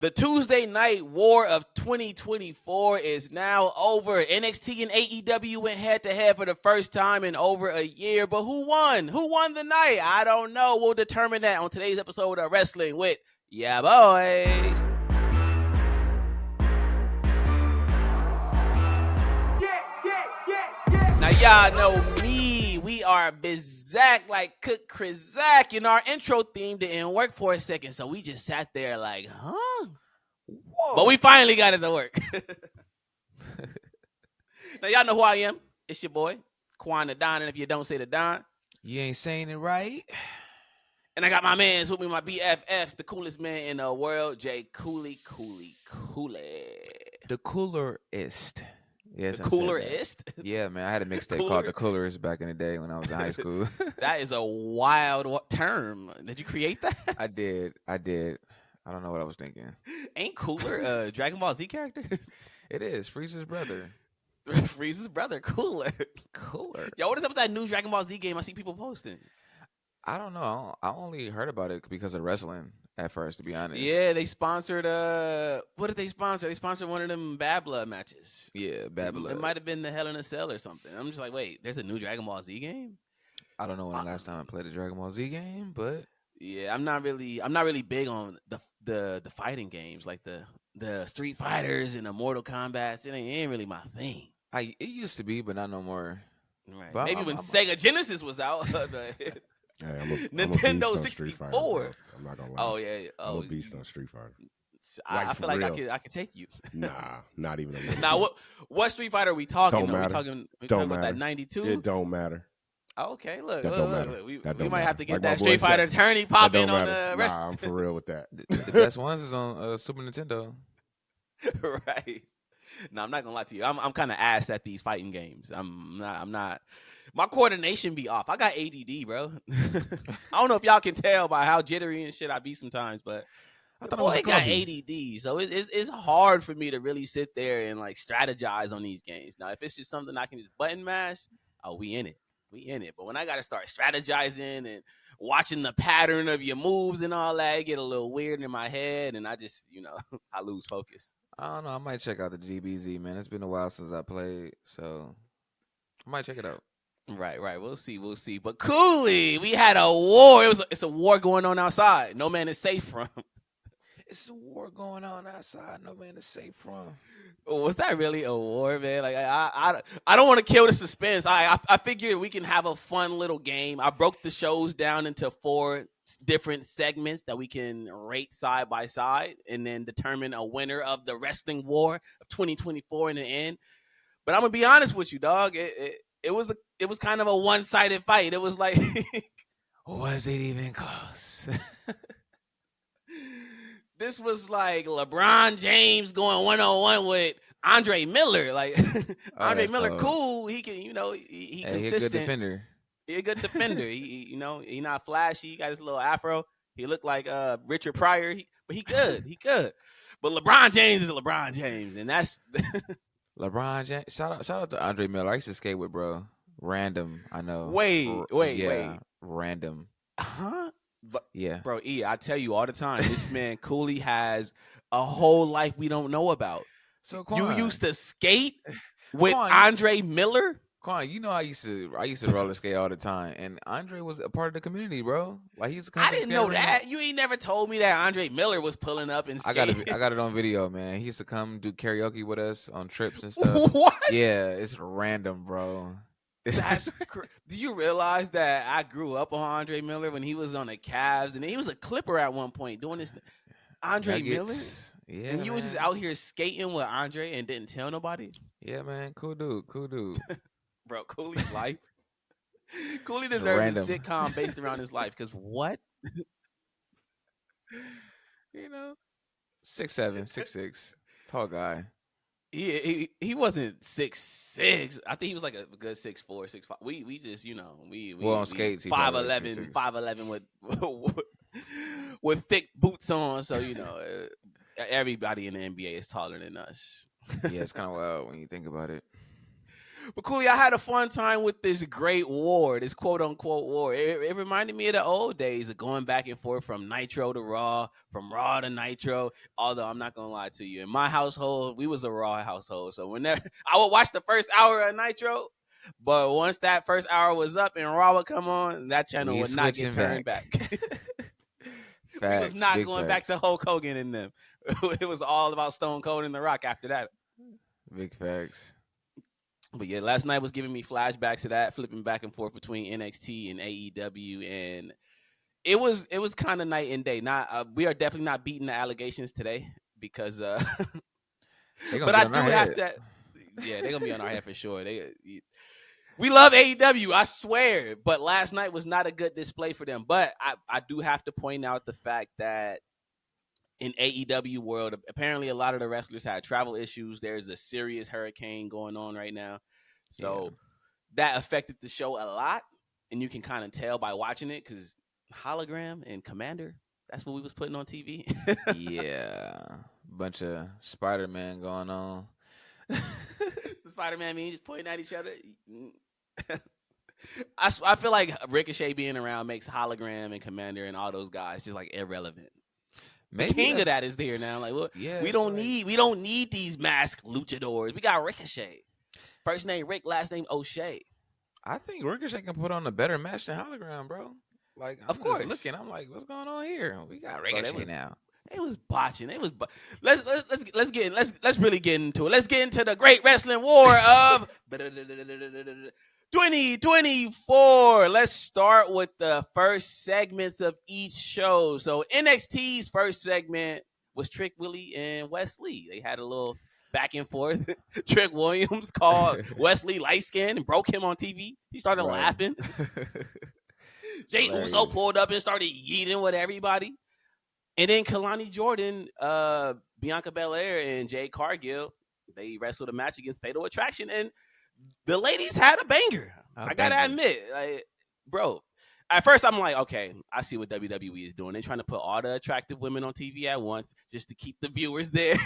The Tuesday night war of 2024 is now over. NXT and AEW went head-to-head for the first time in over a year. But who won? Who won the night? I don't know. We'll determine that on today's episode of Wrestling with Ya Boys. Now, y'all know me. We are Bizak like Cook Krizak. And our intro theme didn't work for a second, so we just sat there like, huh? Whoa. But we finally got it to work. Now, y'all know who I am. It's your boy, Qwan the Don. And if you don't say the Don, you ain't saying it right. And I got my mans with me, my BFF, the coolest man in the world, Jay Cooley. The coolerist. Yes, the coolerist? Yeah, man. I had a mixtape called The Coolerist back in the day when I was in high school. That is a wild term. Did you create that? I did. I don't know what I was thinking. Ain't Cooler a Dragon Ball Z character? It is. Frieza's brother. Frieza's brother. Cooler. Yo, what is up with that new Dragon Ball Z game I see people posting? I don't know. I only heard about it because of wrestling at first, to be honest. Yeah, they sponsored what did they sponsor? They sponsored one of them Bad Blood matches. Yeah, Bad Blood. It might have been the Hell in a Cell or something. I'm just like, wait, there's a new Dragon Ball Z game? I don't know when the last time I played a Dragon Ball Z game, but yeah, I'm not really big on the fighting games, like the Street Fighters and the Mortal Kombat. It ain't really my thing. It used to be, but not no more. Right. But Maybe when Sega Genesis was out. Hey, I'm a Nintendo beast 64. Fighter, I'm not gonna lie. Oh yeah. I'm a beast on Street Fighter. I feel like I could take you. Nah, not even a little. Now what Street Fighter are we talking? Don't matter. We talking about that 92? It don't matter. Okay, look. Don't matter. We might have to get that Street Fighter attorney pop in on the rest. Nah, I'm for real with that. The best ones is on Super Nintendo. Right. No, I'm not gonna lie to you. I'm kind of ass at these fighting games. I'm not. My coordination be off. I got ADD, bro. I don't know if y'all can tell by how jittery and shit I be sometimes, but I thought I got ADD, so it's hard for me to really sit there and like strategize on these games. Now, if it's just something I can just button mash, we in it. But when I gotta start strategizing and watching the pattern of your moves and all that, it get a little weird in my head, and I just I lose focus. I don't know. I might check out the GBZ, man. It's been a while since I played, so I might check it out. Right. We'll see. But Cooley, we had a war. It's a war going on outside. No man is safe from. It's a war going on outside. No man is safe from. Was that really a war, man? Like I don't want to kill the suspense. I figured we can have a fun little game. I broke the shows down into 4 different segments that we can rate side by side and then determine a winner of the wrestling war of 2024 in the end. But I'm gonna be honest with you, dog. It was kind of a one-sided fight. It was like, was it even close? This was like LeBron James going one-on-one with Andre Miller. Like Andre Miller, cool. He can, he consistent. He's a good defender. He's a good defender. He not flashy. He got his little afro. He looked like Richard Pryor. But he good. But LeBron James is LeBron James, and that's LeBron James. Shout out to Andre Miller. I used to skate with bro. Random, I know. Wait. Random. Huh? But, yeah. Bro, I tell you all the time, this man Cooley has a whole life we don't know about. So Qwan, you used to skate with Andre Miller? Qwan, I used to roller skate all the time, and Andre was a part of the community, bro. Like he's. I didn't know that. You ain't never told me that Andre Miller was pulling up and skating. I got it on video, man. He used to come do karaoke with us on trips and stuff. What? Yeah, it's random, bro. Do you realize that I grew up on Andre Miller when he was on the Cavs, and he was a Clipper at one point doing this? Andre Miller? Yeah. And you was just out here skating with Andre and didn't tell nobody? Yeah, man. Cool dude. Bro, Cooley's life. Cooley deserves a sitcom based around his life, because what? 6'7", 6'6", tall guy. He wasn't 6'6". I think he was like a good 6'4", 6'5". We just we on skates 5'11" with thick boots on. So everybody in the NBA is taller than us. Yeah, it's kind of wild when you think about it. But Cooley, I had a fun time with this great war, this quote unquote war. It reminded me of the old days of going back and forth from Nitro to Raw, from Raw to Nitro. Although I'm not gonna lie to you, in my household, we was a Raw household. So whenever I would watch the first hour of Nitro, but once that first hour was up and Raw would come on, that channel would not get turned back. Facts, we was not big going facts. back to Hulk Hogan and them. It was all about Stone Cold and The Rock after that. Big facts. But yeah, last night was giving me flashbacks to that, flipping back and forth between NXT and AEW, and it was kind of night and day. Not we are definitely not beating the allegations today because, but I do have to. Yeah, they're gonna be on our head for sure. We love AEW, I swear, but last night was not a good display for them. But I do have to point out the fact that in AEW world, apparently a lot of the wrestlers had travel issues. There's a serious hurricane going on right now. So that affected the show a lot. And you can kind of tell by watching it because Hologram and Commander, that's what we was putting on TV. Yeah. Bunch of Spider-Man going on. The Spider-Man mean just pointing at each other. I feel like Ricochet being around makes Hologram and Commander and all those guys just like irrelevant. Maybe the king of that is there now. Like, look, we don't need these masked luchadors. We got Ricochet. First name Rick, last name O'Shea. I think Ricochet can put on a better match than Hologram, bro. Like, of course, looking, I'm like, what's going on here? We got Ricochet now. It was botching. It was. Let's really get into it. Let's get into the great wrestling war of 2024. Let's start with the first segments of each show. So NXT's first segment was Trick Willie and Wesley. They had a little back and forth. Trick Williams called Wesley light skinned and broke him on TV. He started laughing. Jay Uso pulled up and started yeeting with everybody. And then Kalani Jordan, Bianca Belair, and Jade Cargill, they wrestled a match against Fatal Attraction, and the ladies had a banger. I gotta admit, like, bro. At first, I'm like, okay, I see what WWE is doing. They're trying to put all the attractive women on TV at once just to keep the viewers there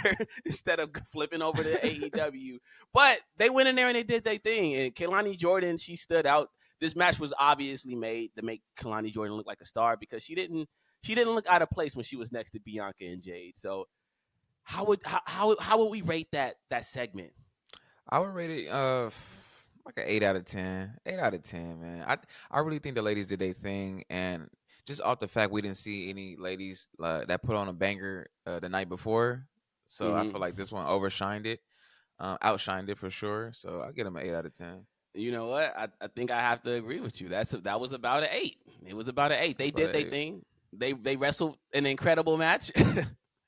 instead of flipping over to AEW. But they went in there and they did their thing. And Kalani Jordan, she stood out. This match was obviously made to make Kalani Jordan look like a star because she didn't look out of place when she was next to Bianca and Jade. So how would we rate that segment? I would rate it like an 8 out of 10. 8 out of 10, man. I really think the ladies did their thing, and just off the fact we didn't see any ladies that put on a banger the night before, so I feel like this one outshined it for sure. So I'll get them an 8 out of 10. You know what? I think I have to agree with you. That was about an 8. It was about an 8. They did their thing. They wrestled an incredible match.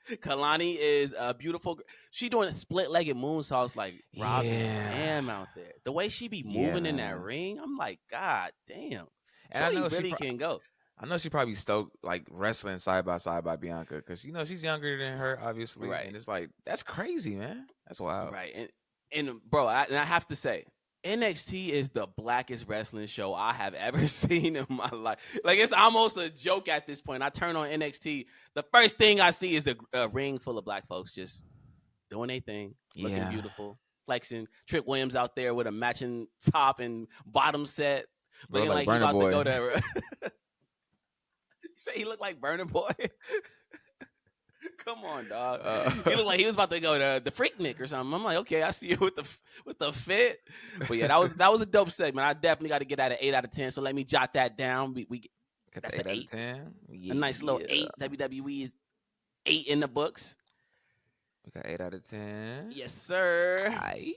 Kalani is a beautiful. She doing split-legged moonsaults like Robin Ham out there. The way she be moving in that ring, I'm like, God damn. And I know really can go. I know she probably stoked like wrestling side by side by Bianca because she's younger than her, obviously, right? And it's like that's crazy, man. That's wild, right? And bro, I have to say, NXT is the blackest wrestling show I have ever seen in my life. Like, it's almost a joke at this point. I turn on NXT. The first thing I see is a ring full of black folks just doing their thing, looking beautiful, flexing. Trick Williams out there with a matching top and bottom set, looking like he's about to go to. You say he looked like Burner Boy? Come on, dog. He looked like he was about to go to the Freaknik or something. I'm like, okay, I see you with the fit. But yeah, that was a dope segment. I definitely got to get at an 8 out of 10. So let me jot that down. That's an 8 out of 10. Yeah. A nice little 8. WWE is 8 in the books. We got 8 out of 10. Yes, sir. Aight.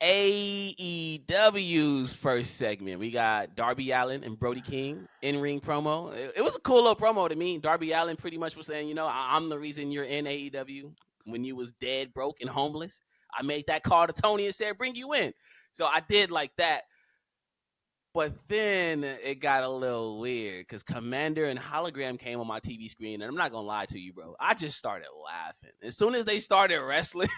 AEW's first segment. We got Darby Allin and Brody King in-ring promo. It was a cool little promo to me. Darby Allin pretty much was saying, I'm the reason you're in AEW. When you was dead, broke, and homeless, I made that call to Tony and said, bring you in. So I did like that. But then it got a little weird because Commander and Hologram came on my TV screen, and I'm not going to lie to you, bro. I just started laughing. As soon as they started wrestling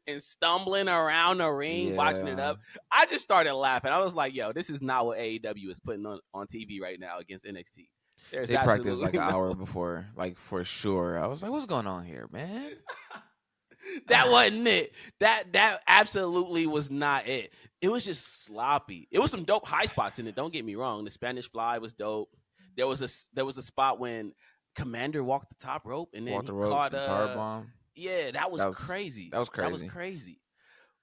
and stumbling around the ring, watching it up, I just started laughing. I was like, yo, this is not what AEW is putting on TV right now against NXT. They practiced like an hour before, like for sure. I was like, what's going on here, man? That wasn't it. That absolutely was not it. it was just sloppy. It was some dope high spots in it. Don't get me wrong. The Spanish Fly was dope. There was a spot when Commander walked the top rope and then Walked he the ropes caught and powerbomb. Yeah, that was crazy. That was crazy. That was crazy.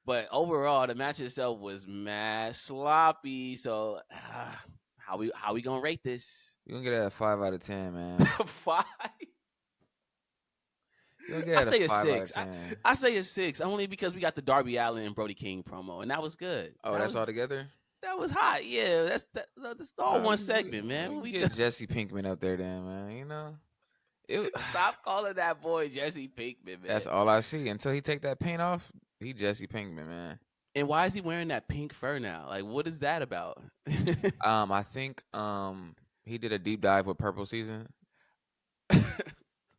But overall, the match itself was mad sloppy. So how we gonna rate this? You gonna get it a 5 out of 10, man. 5. You gonna get it a 5 out of 10. I say a 6 only because we got the Darby Allin and Brody King promo, and that was good. Oh, that's all together. That was hot. Yeah, that's all one segment, man. We get Jesse Pinkman up there, then, man. You know, stop calling that boy Jesse Pinkman, man. That's all I see until he take that paint off. He Jesse Pinkman, man. And why is he wearing that pink fur now? Like, what is that about? I think he did a deep dive with Purple Season,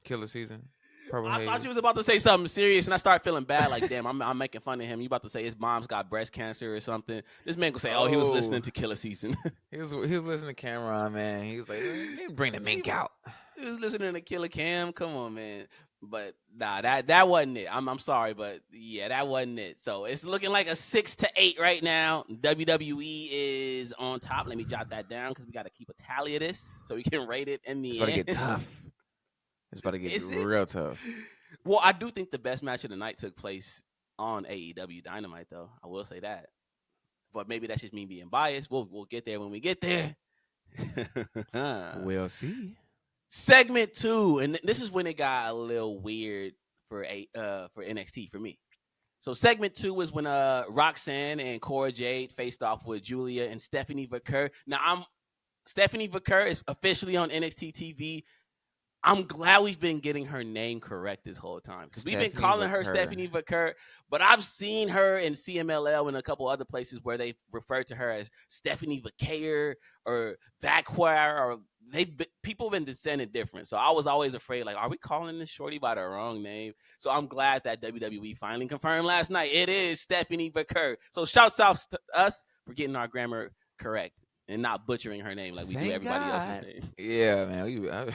Killer Season. I thought you was about to say something serious, and I started feeling bad. Like, damn, I'm making fun of him. You about to say his mom's got breast cancer or something? This man gonna say, "Oh, he was listening to Killer Season." he was listening to Cameron, man. He was like, "Bring the mink out." He was listening to Killer Cam. Come on, man. But nah, that wasn't it. I'm sorry, but yeah, that wasn't it. So it's looking like a 6 to 8 right now. WWE is on top. Let me jot that down because we got to keep a tally of this so we can rate it in the end. It's about to get tough. It's about to get real tough. Well, I do think the best match of the night took place on AEW Dynamite, though. I will say that. But maybe that's just me being biased. We'll get there when we get there. We'll see. Segment 2, and this is when it got a little weird for NXT for me. So segment 2 was when Roxanne and Cora Jade faced off with Julia and Stephanie Vaquer. Now Stephanie Vaquer is officially on NXT TV. I'm glad we've been getting her name correct this whole time because we've been calling her Stephanie Vaquer, but I've seen her in CMLL and a couple other places where they refer to her as Stephanie Vaquer or Vaquer, or people have been saying different. So I was always afraid, like, are we calling this shorty by the wrong name? So I'm glad that WWE finally confirmed last night it is Stephanie Vaquer. So shouts out to us for getting our grammar correct and not butchering her name like we do everybody else's name. Yeah, man.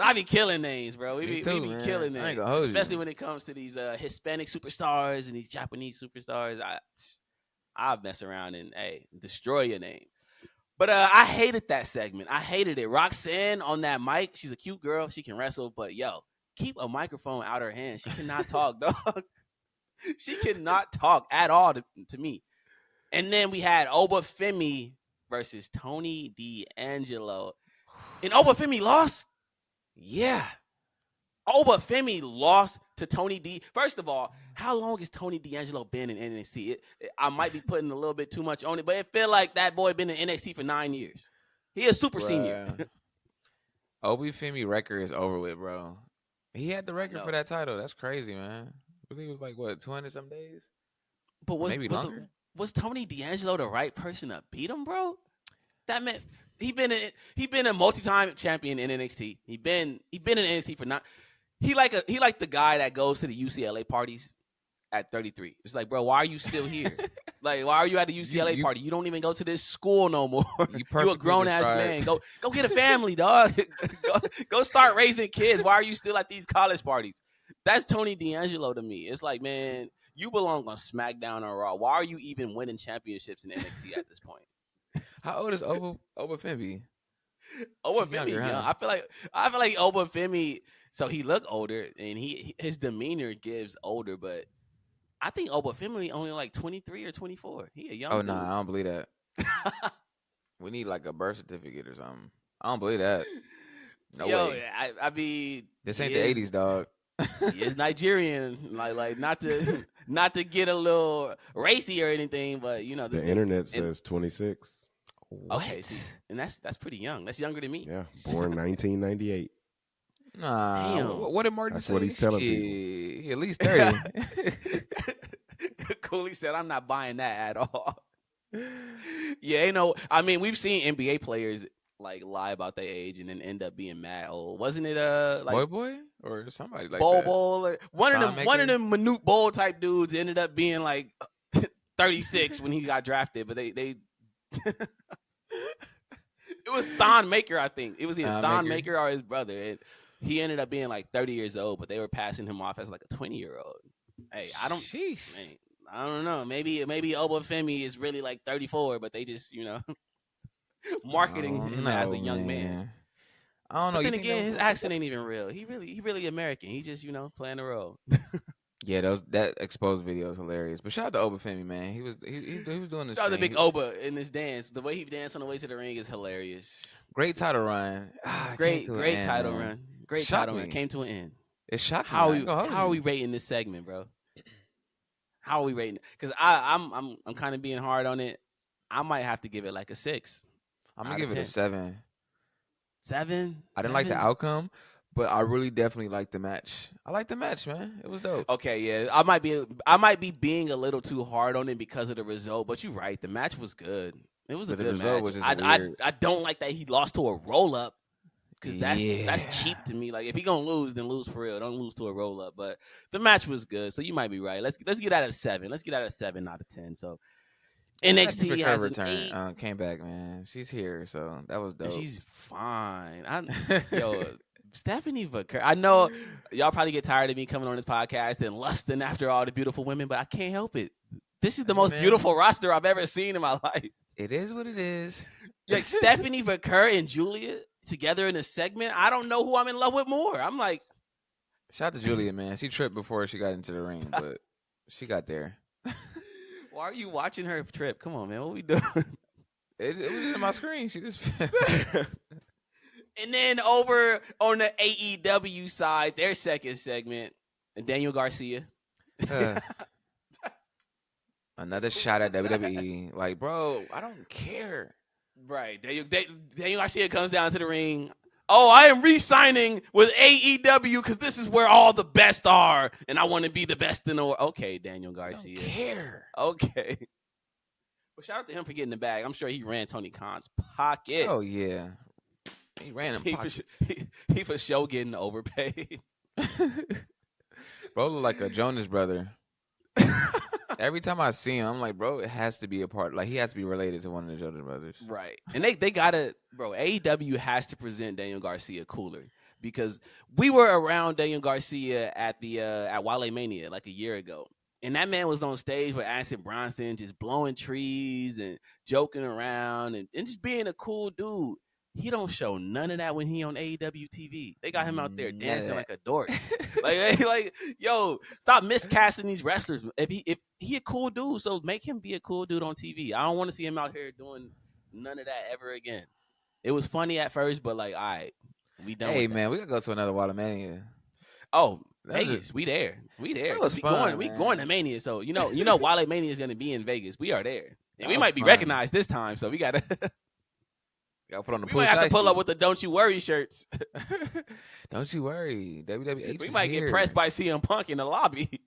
I be killing names, bro. We be killing names. I ain't gonna hold especially when it comes to these Hispanic superstars and these Japanese superstars. I'll mess around and destroy your name. But I hated that segment. I hated it. Roxanne on that mic, she's a cute girl. She can wrestle, but yo, keep a microphone out her hand. She cannot talk, dog. She cannot talk at all to me. And then we had Obafemi versus Tony D'Angelo. And Obafemi lost? Yeah. Obafemi lost to Tony D. First of all, how long has Tony D'Angelo been in NXT? I might be putting a little bit too much on it, but it feel like that boy been in NXT for 9 years. He is super senior. Obafemi record is over with, bro. He had the record for that title. That's crazy, man. I think it was like, 200-some days? But maybe longer? Was Tony D'Angelo the right person to beat him, bro? That man, he been a multi-time champion in NXT. He been in NXT for not. He like the guy that goes to the UCLA parties at 33. It's like, bro, why are you still here? Like, why are you at the UCLA party? You don't even go to this school no more. You a grown ass man. Go get a family, dog. go start raising kids. Why are you still at these college parties? That's Tony D'Angelo to me. It's like, man, you belong on SmackDown or Raw. Why are you even winning championships in NXT at this point? How old is Obafemi? Obafemi, young. I feel like Obafemi. So he look older, and his demeanor gives older, but I think Obafemi only like 23 or 24. He a young. Oh no, I don't believe that. We need like a birth certificate or something. I don't believe that. No way. I mean, this ain't the 80s, dog. He is Nigerian, like not to get a little racy or anything, but you know the internet says 26. Okay, see, and that's pretty young. That's younger than me. Yeah, born 1998. Nah, damn. What did Martin say? That's what he's telling people. He at least 30. Cooley said, "I'm not buying that at all." Yeah, I mean, we've seen NBA players like lie about their age and then end up being mad old. Wasn't it like Boy or somebody like Bol? that? One of them Manute Bol type dudes ended up being like 36 when he got drafted, but they it was Thon Maker, I think. It was either Thon Maker or his brother. And he ended up being like 30 years old, but they were passing him off as like a 20-year-old. Hey, I don't know. Maybe Obafemi is really like 34, but they just marketing him as a young man. I don't know. But then You think again, his that accent ain't even real. He really American. He just playing the role. Yeah, that exposed video is hilarious. But shout out to Obafemi, man. He was doing this Shout out to thing. Big Oba in this dance. The way he danced on the way to the ring is hilarious. Great title run. Great title run. Great title run. Me. Came to an end. It shocked How me. are we rating this segment, bro? How are we rating it? Because I'm kind of being hard on it. I might have to give it like a 6. I'm gonna give it a 7. 7? I didn't like the outcome, but I really definitely liked the match. I liked the match, man. It was dope. Okay, yeah. I might be being a little too hard on it because of the result, but you're right. The match was good. It was a good match. Was just weird. I don't like that he lost to a roll up. Because that's cheap to me. Like, if he gonna lose, then lose for real. Don't lose to a roll up. But the match was good, so you might be right. Let's get that at a 7. Let's get that at a 7 out of 10. So NXT has an 8. Came back, man. She's here, so that was dope. She's fine. Stephanie Vaquer. I know y'all probably get tired of me coming on this podcast and lusting after all the beautiful women, but I can't help it. This is the most beautiful roster I've ever seen in my life. It is what it is. Like Stephanie Vaquer and Julia together in a segment. I don't know who I'm in love with more. I'm like, shout out to Julia, man. She tripped before she got into the ring, but she got there. Why are you watching her trip? Come on, man. What we doing? It was in my screen. She just. And then over on the AEW side, their second segment, Daniel Garcia. Another shot at WWE. Like, bro, I don't care. Right. Daniel Garcia comes down to the ring. Oh, I am re-signing with AEW because this is where all the best are, and I want to be the best in the world. Okay, Daniel Garcia. I don't care. Okay. Well, shout out to him for getting the bag. I'm sure he ran Tony Khan's pockets. Oh, yeah. He ran him pockets. He for sure getting overpaid. Bro look like a Jonas brother. Every time I see him, I'm like, bro, it has to be a part. Like, he has to be related to one of the Jonas brothers. Right. And they gotta, bro, AEW has to present Daniel Garcia cooler because we were around Daniel Garcia at the at Wale Mania like a year ago. And that man was on stage with Acid Bronson just blowing trees and joking around and just being a cool dude. He don't show none of that when he on AEW TV. They got him out there dancing like a dork. like, yo, stop miscasting these wrestlers. If he a cool dude, so make him be a cool dude on TV. I don't want to see him out here doing none of that ever again. It was funny at first, but like, all right, we done. Hey, with man, we gotta go to another Walla Mania. Oh, Vegas, we there. That was fun. We going to Mania, so you know, Wale Mania is gonna be in Vegas. We are there, and we might be fun. recognized this time. So we gotta. Y'all put on the we might have to pull up with the "Don't You Worry" shirts. Don't you worry, WWH. We might here. get pressed by CM Punk in the lobby.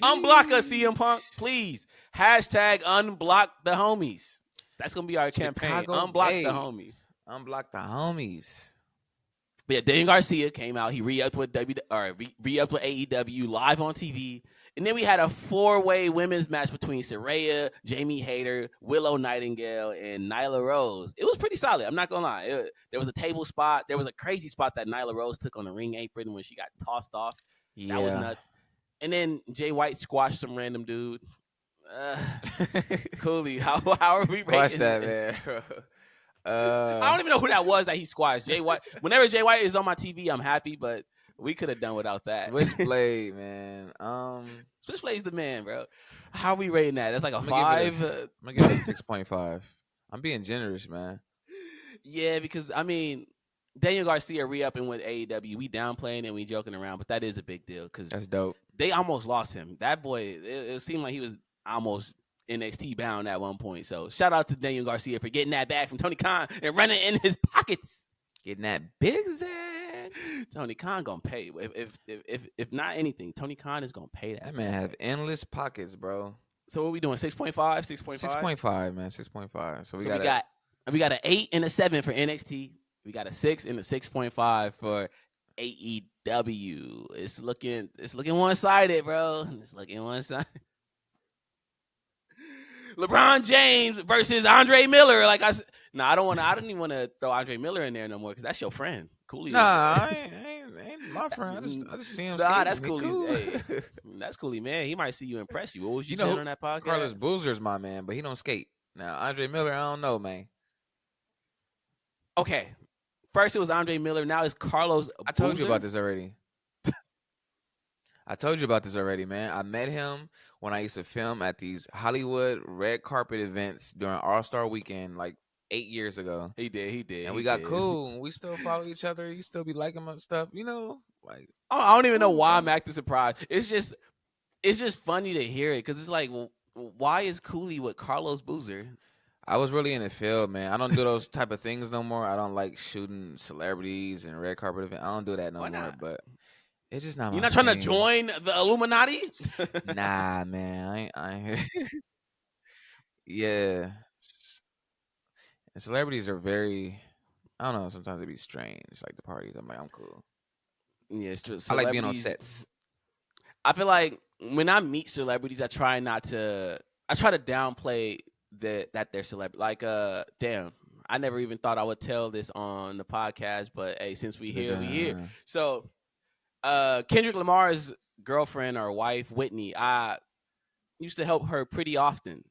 Unblock us, CM Punk, please. Hashtag unblock the homies. That's gonna be our campaign. Unblock the homies. Unblock the homies. But yeah, Daniel Garcia came out. He re-upped with re-upped with AEW live on TV. And then we had a 4-way women's match between Saraya, Jamie Hayter, Willow Nightingale, and Nyla Rose. It was pretty solid. I'm not going to lie. There was a table spot. There was a crazy spot that Nyla Rose took on the ring apron when she got tossed off. Yeah. That was nuts. And then Jay White squashed some random dude. Cooley, how are we Squash rating that, this? man. I don't even know who that was that he squashed. Jay White. Whenever Jay White is on my TV, I'm happy, but we could have done without that. Switchblade, man. Switchblade's the man, bro. How are we rating that? That's like a 5. I'm gonna give it a 6.5. I'm being generous, man. Yeah, because I mean, Daniel Garcia re-upping with AEW. We downplaying and we joking around, but that is a big deal because That's dope. they almost lost him. That boy, it seemed like he was almost NXT bound at one point. So shout out to Daniel Garcia for getting that back from Tony Khan and running in his pockets. Getting that big zag. Tony Khan gonna pay. If not anything, Tony Khan is gonna pay that. That man have endless pockets, bro. So what are we doing? 6.5? 6.5? 6.5, man. 6.5. So we got an 8 and a 7 for NXT. We got a 6 and a 6.5 for AEW. It's looking one-sided, bro. It's looking one-sided. LeBron James versus Andre Miller. Like I said, no, I don't even want to throw Andre Miller in there no more because that's your friend. Cooley. Nah, I ain't my friend. I just see him. Nah, Skating. that's He Cooley's. cool. Hey, that's Cooley, man. He might see you, impress you. What was you, You know saying who? on that podcast? Carlos Boozer's my man, but he don't skate. Now Andre Miller, I don't know, man. Okay, first it was Andre Miller. Now it's Carlos. I told you Boozer? about this already. I told you about this already, man. I met him when I used to film at these Hollywood red carpet events during All-Star Weekend, like 8 years ago. He did. And we got cool. And we still follow each other. He still be liking my stuff, like. I don't even know cool, why bro. I'm acting surprised. It's just funny to hear it because it's like, well, why is Cooley with Carlos Boozer? I was really in the field, man. I don't do those type of things no more. I don't like shooting celebrities and red carpet events. I don't do that no Why more. not? But it's just not. You're my not trying to thing. join the Illuminati? Nah, man. I ain't. Yeah. And celebrities are very. I don't know. Sometimes they be strange. Like the parties. I'm like, I'm cool. Yeah, it's true. I like being on sets. I feel like when I meet celebrities, I try to downplay that they're celebrity. Like, damn, I never even thought I would tell this on the podcast, but hey, since we here, we here. So, Kendrick Lamar's girlfriend or wife, Whitney, I used to help her pretty often,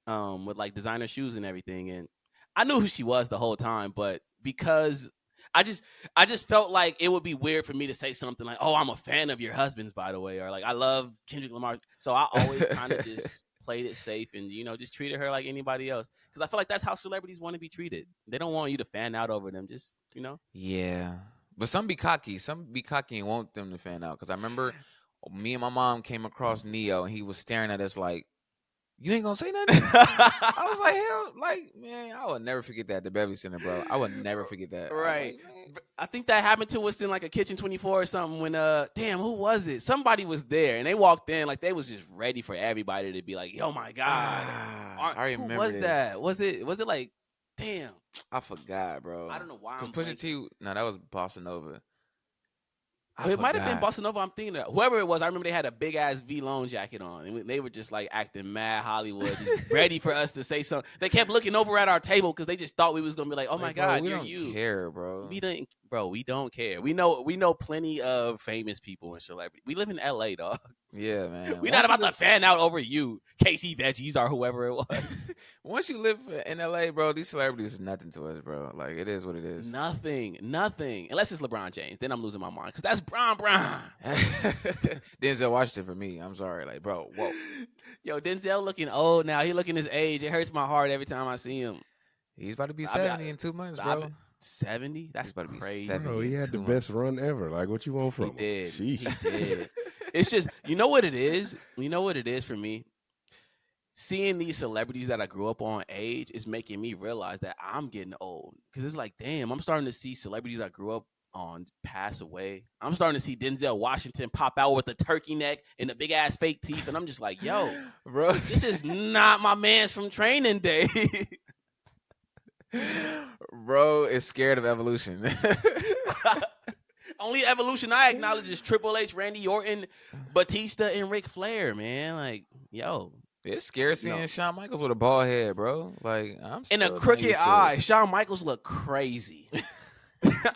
with like designer shoes and everything, and I knew who she was the whole time, but because I just felt like it would be weird for me to say something like, "Oh, I'm a fan of your husband's," by the way, or like, "I love Kendrick Lamar." So I always kind of just played it safe and just treated her like anybody else because I feel like that's how celebrities want to be treated. They don't want you to fan out over them. Just Yeah, but some be cocky. Some be cocky and want them to fan out. Because I remember me and my mom came across Neo and he was staring at us like, "You ain't gonna say nothing?" I was like, hell, like, man, I would never forget that at the Beverly Center, bro. I would never forget that. Right. Like, I think that happened to us in like a Kitchen 24 or something when damn, who was it? Somebody was there and they walked in like they was just ready for everybody to be like, "Oh my God." I remember who was this. that? Was it like, damn? I forgot, bro. I don't know why. Because Pusha T, no, that was Bossa Nova. It might have been Bossa Nova. I'm thinking of whoever it was. I remember they had a big ass V Lone jacket on, and they were just like acting mad Hollywood, just ready for us to say something. They kept looking over at our table because they just thought we was gonna be like, "Oh my God, we you're don't you." care, bro. We don't care. We know plenty of famous people and celebrities. We live in LA, dog. Yeah, man. We're not about to fan out over you, KC Veggies or whoever it was. Once you live in LA, bro, these celebrities is nothing to us, bro. Like, it is what it is. Nothing. Unless it's LeBron James. Then I'm losing my mind because that's Bron. Denzel Washington for me. I'm sorry. Like, bro, whoa. Yo, Denzel looking old now. He looking his age. It hurts my heart every time I see him. He's about to be 70 in 2 months, bro. 70? That's about to be crazy. 70. Bro, he had the best run ever. Like, what you want from him? He did. Sheesh. He did. It's just, you know what it is? You know what it is for me? Seeing these celebrities that I grew up on age is making me realize that I'm getting old. Because it's like, damn, I'm starting to see celebrities I grew up on pass away. I'm starting to see Denzel Washington pop out with a turkey neck and the big-ass fake teeth. And I'm just like, yo, bro, this is not my man's from Training Day. Bro is scared of evolution. Only evolution I acknowledge is Triple H, Randy Orton, Batista, and Ric Flair, man. Like, yo. It's scary seeing Shawn Michaels with a bald head, bro. Like, I'm in a still crooked used to eye. it. Shawn Michaels look crazy.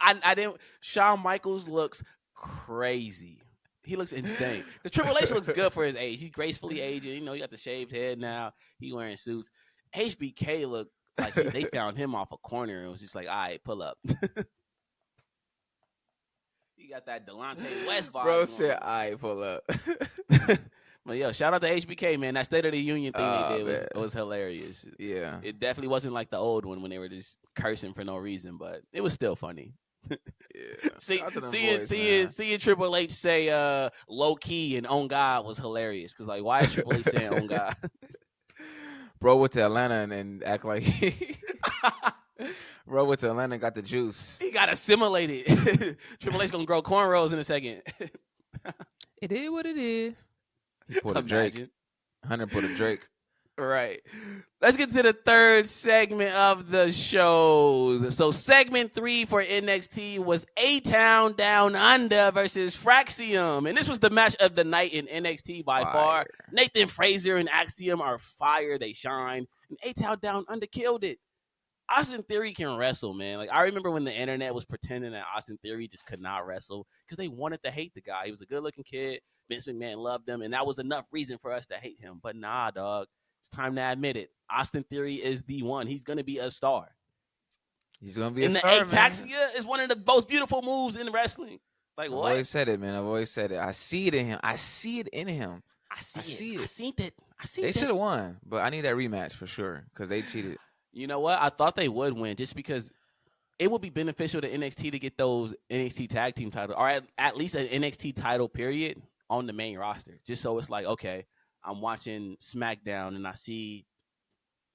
I didn't. Shawn Michaels looks crazy. He looks insane. Because Triple H looks good for his age. He's gracefully aging. You know, he got the shaved head now. He wearing suits. HBK look like they found him off a corner and was just like, all right, pull up. He got that Delonte West vibe. Bro said, I pull up. But yo, shout out to HBK, man. That State of the Union thing they did was hilarious. Yeah. It definitely wasn't like the old one when they were just cursing for no reason, but it was still funny. Yeah. Seeing Triple H say low key and on God was hilarious. Cause like, why is Triple H saying on God? Bro went to Atlanta and act like Bro went to Atlanta and got the juice. He got assimilated. Triple H gonna grow cornrows in a second. It is what it is. He pulled a Drake. Hunter put a Drake. Right. Let's get to the third segment of the shows. So segment 3 for NXT was A-Town Down Under versus Fraxium. And this was the match of the night in NXT by far. Nathan Frazier and Axiom are fire. They shine. And A-Town Down Under killed it. Austin Theory can wrestle, man. Like I remember when the internet was pretending that Austin Theory just could not wrestle because they wanted to hate the guy. He was a good-looking kid. Vince McMahon loved him, and that was enough reason for us to hate him. But nah, dog. It's time to admit it. Austin Theory is the one. He's gonna be a star. He's gonna be a and star, the man. Ataxia is one of the most beautiful moves in wrestling. Like what? I've always said it, man. I've always said it. I see it in him. I see it in him. I see it. I seen it. They should have won, but I need that rematch for sure because they cheated. You know what? I thought they would win just because it would be beneficial to NXT to get those NXT tag team titles, or at least an NXT title period on the main roster. Just so it's like, okay, I'm watching SmackDown and I see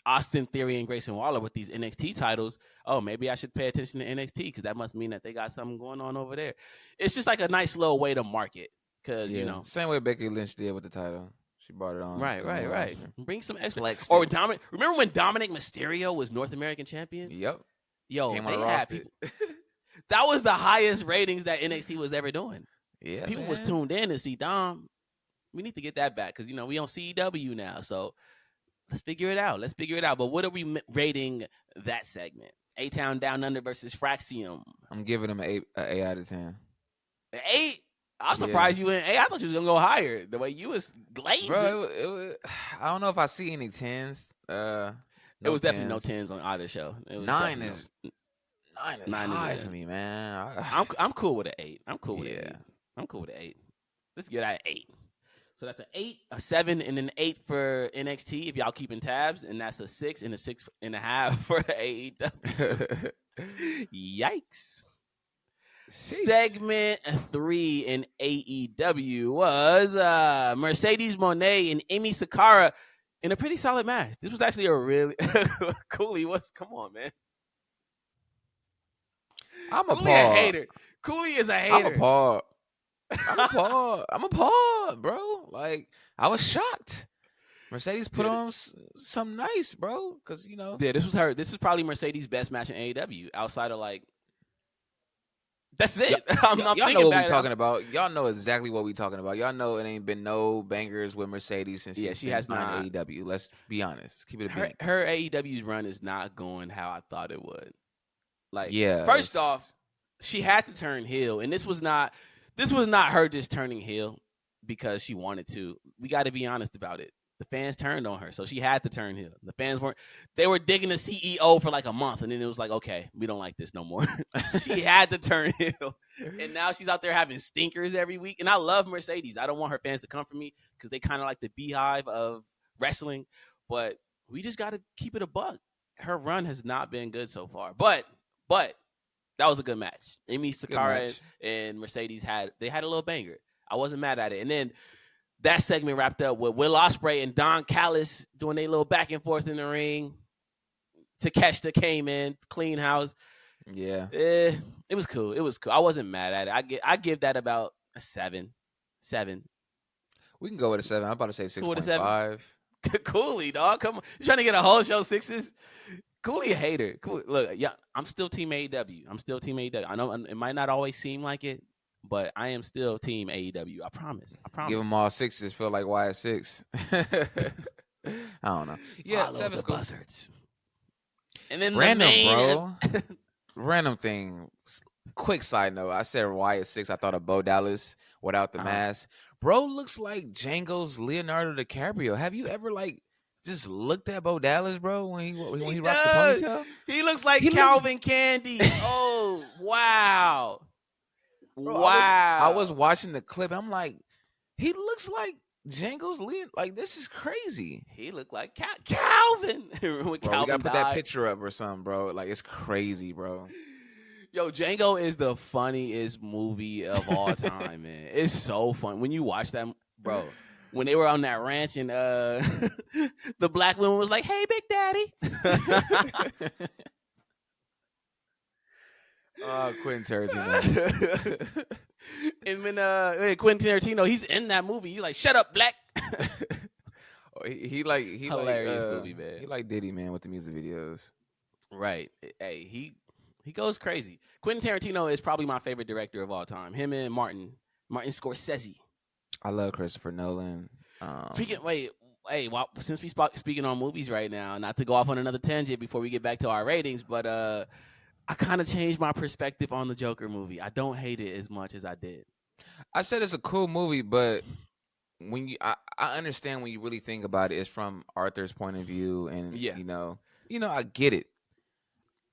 Austin Theory and Grayson Waller with these NXT titles. Oh, maybe I should pay attention to NXT because that must mean that they got something going on over there. It's just like a nice little way to market because, you know. Same way Becky Lynch did with the title. She brought it on. Right. Bring some extra. Flexed or it. remember when Dominic Mysterio was North American champion? Yep. Yo, Came they on the had roster. people. That was the highest ratings that NXT was ever doing. Yeah, People man. was tuned in to see Dom. We need to get that back because, you know, we on CEW now. So let's figure it out. But what are we rating that segment? A-Town Down Under versus Fraxium. I'm giving him an 8 out of 10. 8? I'm surprised you went 8. I thought you was going to go higher. The way you was glazing. Bro, I don't know if I see any 10s. It was definitely no 10s on either show. It was 9 is high is for me, man. I'm cool with an 8. I'm cool with an 8. Yeah. I'm cool with an 8. Let's get at 8. So that's an 8, a 7, and an 8 for NXT if y'all keeping tabs, and that's a 6 and a 6.5 for AEW. Yikes. Sheesh. Segment 3 in AEW was Mercedes Moné and Emi Sakura in a pretty solid match. This was actually a really Cooley. Come on, man. I'm Cooley a hater. Cooley is a hater. I'm appalled, bro. Like, I was shocked. Mercedes put on something nice, bro. Because, you know. Yeah, this is probably Mercedes' best match in AEW outside of, like, that's it. I'm y'all thinking know what we talking about. Y'all know exactly what we talking about. Y'all know it ain't been no bangers with Mercedes since she has not AEW. Let's be honest. Let's keep it a beat. Her AEW's run is not going how I thought it would. Like, yeah, first off, she had to turn heel, and this was not her just turning heel because she wanted to. We got to be honest about it. The fans turned on her, so she had to turn heel. The fans they were digging the CEO for like a month, and then it was like, okay, we don't like this no more. She had to turn heel, and now she's out there having stinkers every week. And I love Mercedes. I don't want her fans to come for me because they kind of like the beehive of wrestling, but we just got to keep it a buck. Her run has not been good so far, but that was a good match. Emi Sakura and Mercedes had a little banger. I wasn't mad at it. And then that segment wrapped up with Will Ospreay and Don Callis doing a little back and forth in the ring. Takeshita came in, clean house. Yeah. It was cool. I wasn't mad at it. I give that about a 7. 7. We can go with a 7. I'm about to say 6.5. Cooley, dog. Come on. You trying to get a whole show 6s? Cooley a hater. Cooley, look, yeah, I'm still Team AEW. I know it might not always seem like it, but I am still Team AEW. I promise. Give them all 6s. Feel like why 6? I don't know. Yeah, 7's cool. Buzzards. And then random, bro. Random thing. Quick side note. I said Wyatt 6. I thought of Bo Dallas without the mask. Bro looks like Django's Leonardo DiCaprio. Have you ever just looked at Bo Dallas, bro, when he rocks the ponytail? He looks like Calvin Candy. Oh, wow. Bro, wow. I was watching the clip. I'm like, he looks like Django's Leon. Like, this is crazy. He looked like Calvin. When bro, Calvin we gotta put died. that picture up or something, bro. Like, it's crazy, bro. Yo, Django is the funniest movie of all time, man. It's so fun. When you watch that, bro, when they were on that ranch and the black woman was like, hey, Big Daddy. Quentin Tarantino. And when Quentin Tarantino, he's in that movie. He's like, shut up, black. he hilarious movie, man. He like Diddy, man, with the music videos. Right. Hey, he goes crazy. Quentin Tarantino is probably my favorite director of all time. Him and Martin Scorsese. I love Christopher Nolan. hey, well, since we speaking on movies right now, not to go off on another tangent before we get back to our ratings, but I kind of changed my perspective on the Joker movie. I don't hate it as much as I did. I said it's a cool movie, but when I understand when you really think about it, it's from Arthur's point of view, and Yeah. I get it.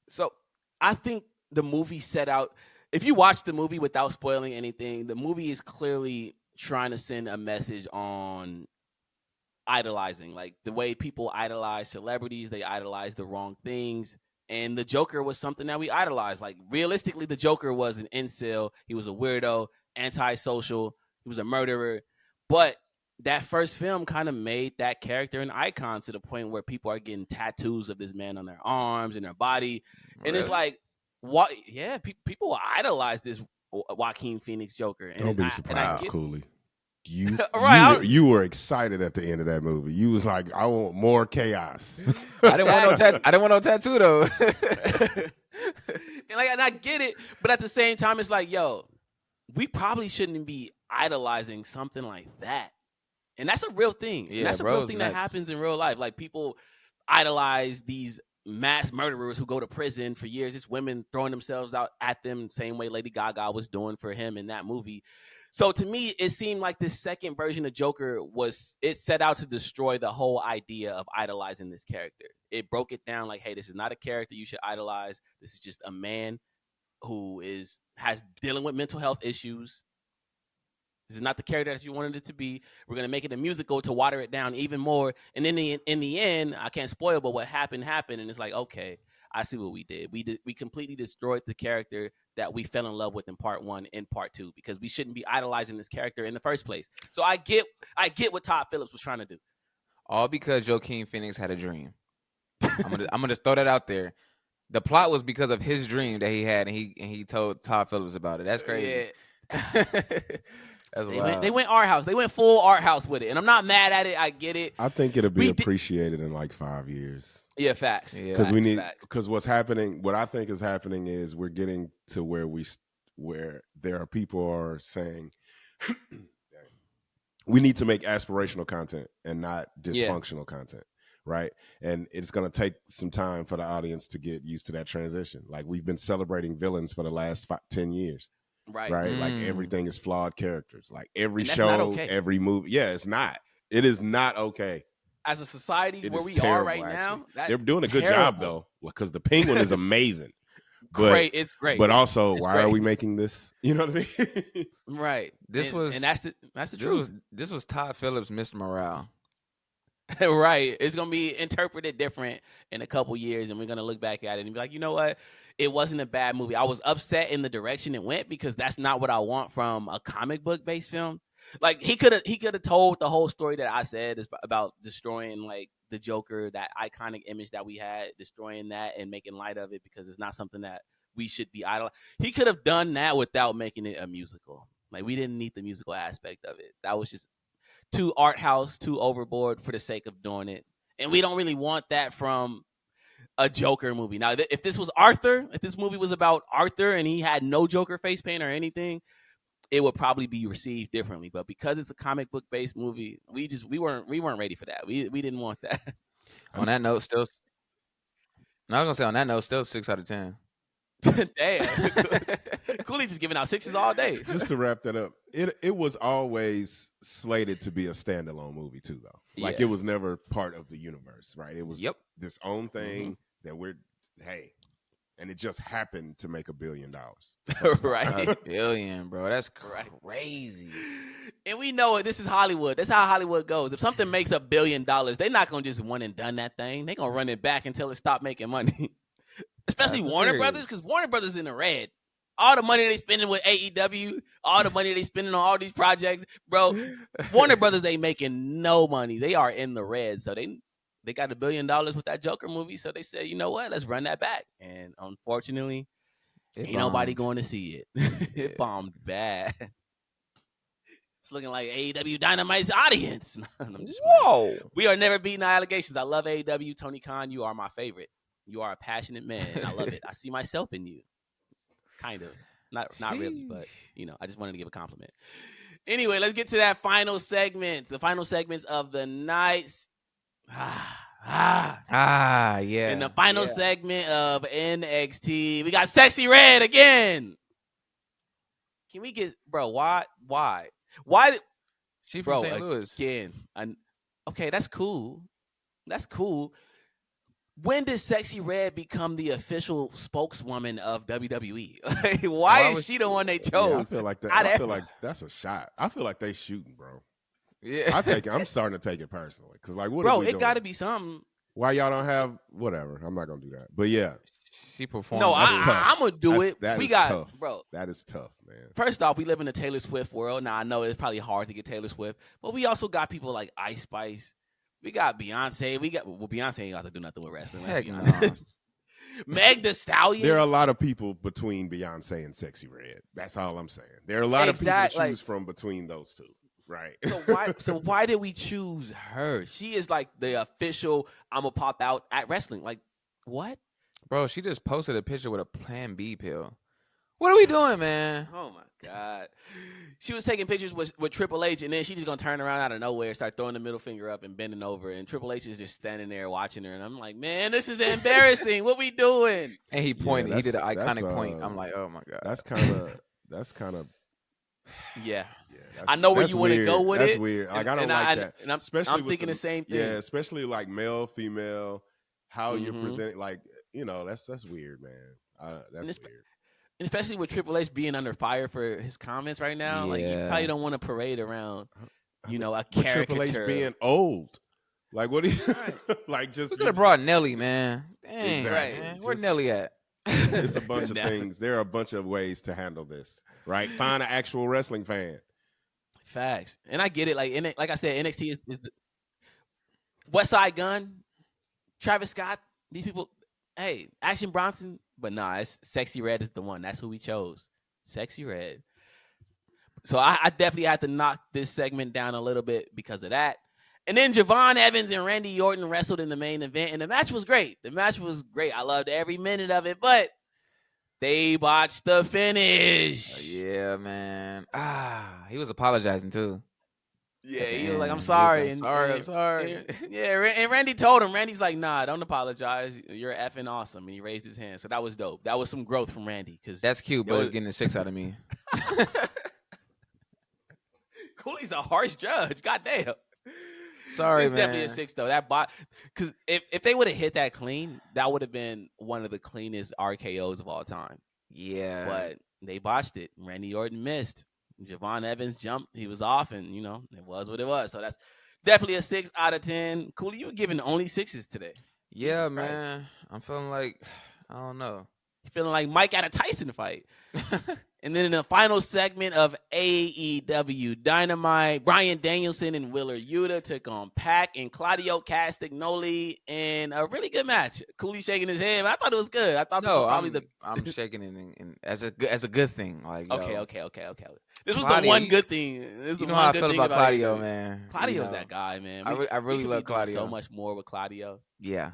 So I think the movie set out. If you watch the movie without spoiling anything, the movie is clearly trying to send a message on idolizing, like the way people idolize celebrities. They idolize the wrong things. And the Joker was something that we idolized. Like, realistically, the Joker was an incel. He was a weirdo, antisocial. He was a murderer. But that first film kind of made that character an icon to the point where people are getting tattoos of this man on their arms and their body. And it's like, what? Yeah, people will idolize this Joaquin Phoenix Joker. And Don't be surprised, Cooley. You were excited at the end of that movie. You was like, I want more chaos. I didn't want no tattoo though. and I get it, but at the same time, it's like, yo, we probably shouldn't be idolizing something like that. And that's a real thing. Yeah, and that's a real thing that happens in real life. Like, people idolize these mass murderers who go to prison for years. It's women throwing themselves out at them, same way Lady Gaga was doing for him in that movie. So to me, it seemed like this second version of Joker it set out to destroy the whole idea of idolizing this character. It broke it down like, hey, this is not a character you should idolize. This is just a man who has dealing with mental health issues. This is not the character that you wanted it to be. We're going to make it a musical to water it down even more. And in the end, I can't spoil, but what happened. And it's like, okay, I see what we did. We completely destroyed the character that we fell in love with in part 1 and part 2, because we shouldn't be idolizing this character in the first place. So I get what Todd Phillips was trying to do. All because Joaquin Phoenix had a dream. I'm gonna throw that out there. The plot was because of his dream that he had, and he told Todd Phillips about it. That's crazy. Yeah. That's wild. They went art house. They went full art house with it, and I'm not mad at it. I get it. I think it'll be appreciated in like 5 years. Yeah, facts. Because what I think is happening is we're getting to where there are people are saying we need to make aspirational content and not dysfunctional content, right? And it's going to take some time for the audience to get used to that transition. Like, we've been celebrating villains for the last 10 years. Right. Like, everything is flawed characters. Like, every show, every movie. Yeah, it's not. It is not okay. As a society where we are right now, they're doing a good job though, because the Penguin is amazing. It's great. But also, why are we making this? You know what I mean? Right. That's the truth. This was Todd Phillips, Mr. Morale. Right. It's gonna be interpreted different in a couple years, and we're gonna look back at it and be like, you know what? It wasn't a bad movie. I was upset in the direction it went, because that's not what I want from a comic book based film. Like, he could have told the whole story that I said is about destroying, like, the Joker, that iconic image that we had, destroying that and making light of it, because it's not something that we should be idolizing. He could have done that without making it a musical. Like, we didn't need the musical aspect of it. That was just too art house, too overboard for the sake of doing it. And we don't really want that from a Joker movie. Now, if this movie was about Arthur and he had no Joker face paint or anything, it would probably be received differently. But because it's a comic book based movie, we weren't ready for that. We didn't want that. On that note, still 6 out of 10. Damn. Cooley just giving out 6s all day. Just to wrap that up, it was always slated to be a standalone movie too, though. Like, it was never part of the universe, right? It was this own thing that and it just happened to make $1 billion. Right. $1 billion, bro. That's crazy. And we know it. This is Hollywood. That's how Hollywood goes. If something makes $1 billion, they're not going to just one and done that thing. They're going to run it back until it stopped making money. Especially Warner Brothers, because Warner Brothers in the red. All the money they spending with AEW, all the money they spending on all these projects, bro. Warner Brothers ain't making no money. They are in the red. So they got $1 billion with that Joker movie. So they said, you know what? Let's run that back. And unfortunately, ain't nobody going to see it. It bombed bad. It's looking like AEW Dynamite's audience. Whoa. We are never beating the allegations. I love AEW. Tony Khan, you are my favorite. You are a passionate man, and I love it. I see myself in you. Kind of. Not really, but, I just wanted to give a compliment. Anyway, let's get to that final segment. The final segments of the night. Yeah. In the final segment of NXT, we got Sexy Red again. Can we get, bro? Why? She from St. Louis again? Okay, that's cool. That's cool. When did Sexy Red become the official spokeswoman of WWE? Why is she the one they chose? Yeah, I feel like that. I feel like that's a shot. I feel like they shooting, bro. Yeah, I'm starting to take it personally because, like, what? Bro, are we it doing? got to be something. Why y'all don't have whatever? I'm not gonna do that. But yeah, she performed. No, I'm gonna do it. That we is got, tough. bro. That is tough, man. First off, we live in a Taylor Swift world. Now I know it's probably hard to get Taylor Swift, but we also got people like Ice Spice. We got Beyonce. Beyonce ain't got to do nothing with wrestling. Heck no. Meg Thee Stallion. There are a lot of people between Beyonce and Sexy Red. That's all I'm saying. There are a lot of people to choose from between those two. Right. So why did we choose her? She is like the official I'm gonna pop out at wrestling. Like, what? Bro, she just posted a picture with a Plan B pill. What are we doing, man? Oh my God. She was taking pictures with Triple H, and then she just gonna turn around out of nowhere, start throwing the middle finger up and bending over, and Triple H is just standing there watching her, and I'm like, man, this is embarrassing. What we doing? And he pointed. He did an iconic point. I'm like, oh my God. That's kind of yeah. I know where you want to go with it. That's weird. Like, I don't like that. And I'm thinking the same thing. Yeah, especially like male, female, how you're presenting. Like, that's weird, man. That's weird. And especially with Triple H being under fire for his comments right now. Yeah. Like, you probably don't want to parade around, a caricature. Triple H being old. Like, what do you like? Just we could have brought Nelly, man. Dang, exactly. Right, man. Where Nelly at? It's a bunch of things. There are a bunch of ways to handle this, right? Find an actual wrestling fan. Facts. And I get it. Like I said, NXT is the West Side Gun, Travis Scott, these people. Hey, Action Bronson. But nah, it's Sexy Red is the one. That's who we chose. Sexy Red. So I definitely had to knock this segment down a little bit because of that. And then Javon Evans and Randy Orton wrestled in the main event, and the match was great. I loved every minute of it, but they botched the finish. Yeah, man. He was apologizing too. Yeah, he was like, I'm sorry. I'm sorry. Yeah, and Randy told him. Randy's like, nah, don't apologize. You're effing awesome. And he raised his hand. So that was dope. That was some growth from Randy. That's cute, but it's getting a 6 out of me. Cooley's a harsh judge. Goddamn. Sorry, it's man. Definitely a 6 though. That bot, because if they would have hit that clean, that would have been one of the cleanest RKOs of all time. Yeah, but they botched it. Randy Orton missed. Javon Evans jumped. He was off, and it was what it was. So that's definitely a 6 out of 10. Cooley, you were giving only 6s today. Yeah, Jesus man. Christ. I'm feeling like I don't know. Feeling like Mike at a Tyson fight. And then in the final segment of AEW Dynamite, Bryan Danielson and Wheeler Yuta took on Pac and Claudio Castagnoli in a really good match. Cooley shaking his head. I thought it was good. I thought I'm shaking it as a good thing. Like okay. This was the one good thing. This is the one how I good feel thing about Claudio, man. Claudio's that guy, man. I really love Claudio. So much more with Claudio. Yeah,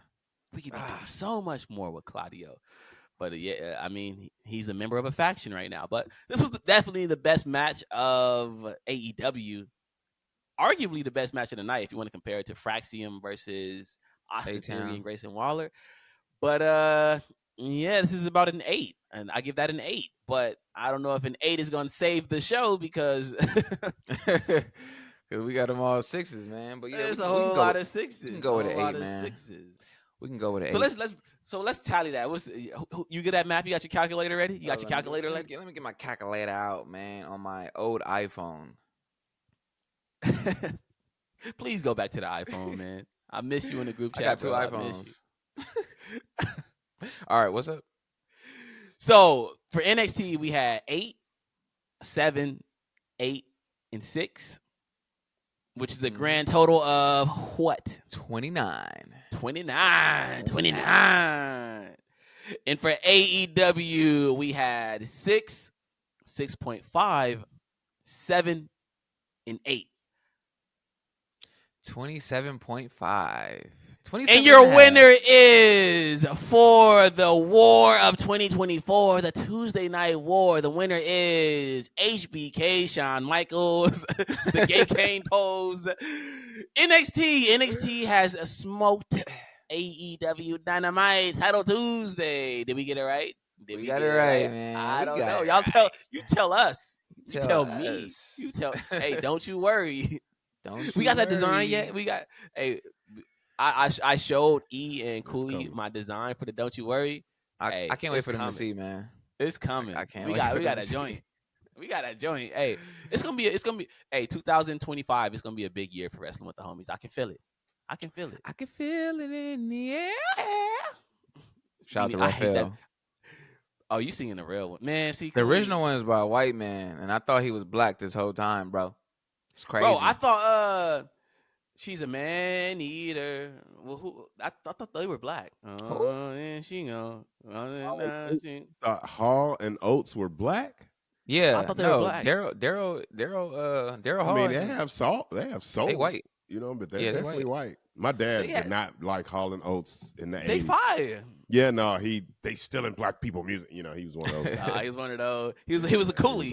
we could be doing so much more with Claudio. But yeah, I mean, he's a member of a faction right now. But this was definitely the best match of AEW. Arguably the best match of the night if you want to compare it to Fraxium versus Austin Theory and Grayson Waller. But yeah, this is about an 8. And I give that an 8. But I don't know if an 8 is going to save the show because we got them all 6s, man. But yeah, there's a whole lot of 6s. We can go with an 8, man. We can go with an 8. So let's tally that. You get that map? You got your calculator ready? You got your calculator ready? Let me get my calculator out, man, on my old iPhone. Please go back to the iPhone, man. I miss you in the group chat. I got 2 iPhones. All right, what's up? So for NXT, we had 8, 7, 8, and 6, which is a grand total of what? 29. 29. And for AEW, we had 6, 6.5, 7, and 8. 27.5. 27 And your and a half. winner is for the War of 2024, the Tuesday Night War. The winner is HBK, Shawn Michaels, the Gay Kane pose. NXT has smoked AEW Dynamite Title Tuesday. Did we get it right? Did We got it right, man. I We don't got know. it Y'all right. tell us. You Tell tell me. us. You tell. Hey, don't you worry. Don't We you got that worry. design yet? We got. Hey, I showed E and It's Cooley coming. my design for the Don't You Worry. Hey, I can't wait it's for them coming. to see, man. It's coming. I can't we wait got for we them got to a see. joint. We got a joint. Hey, it's gonna be. Hey, 2025 is gonna be a big year for wrestling with the homies. I can feel it. I can feel it. I can feel it in the air. Shout out to I hate that. Raphael. Oh, you singing the real one, man? See, The Cooley. original one is by a white man, and I thought he was black this whole time, bro. It's crazy. Bro, I thought she's a man eater. Well, who? I thought they were black. And she go. Hall and Oates were black. yeah, I thought they were black. Daryl I Hall. mean, they have salt. They have soul. They white. You know, but they're Yeah, they definitely white. My dad Yeah. did not like Hall and Oates in the They 80s. fire. Yeah, no, they stealing black people music. You know, he was one of those guys. He was one of those. He was a coolie.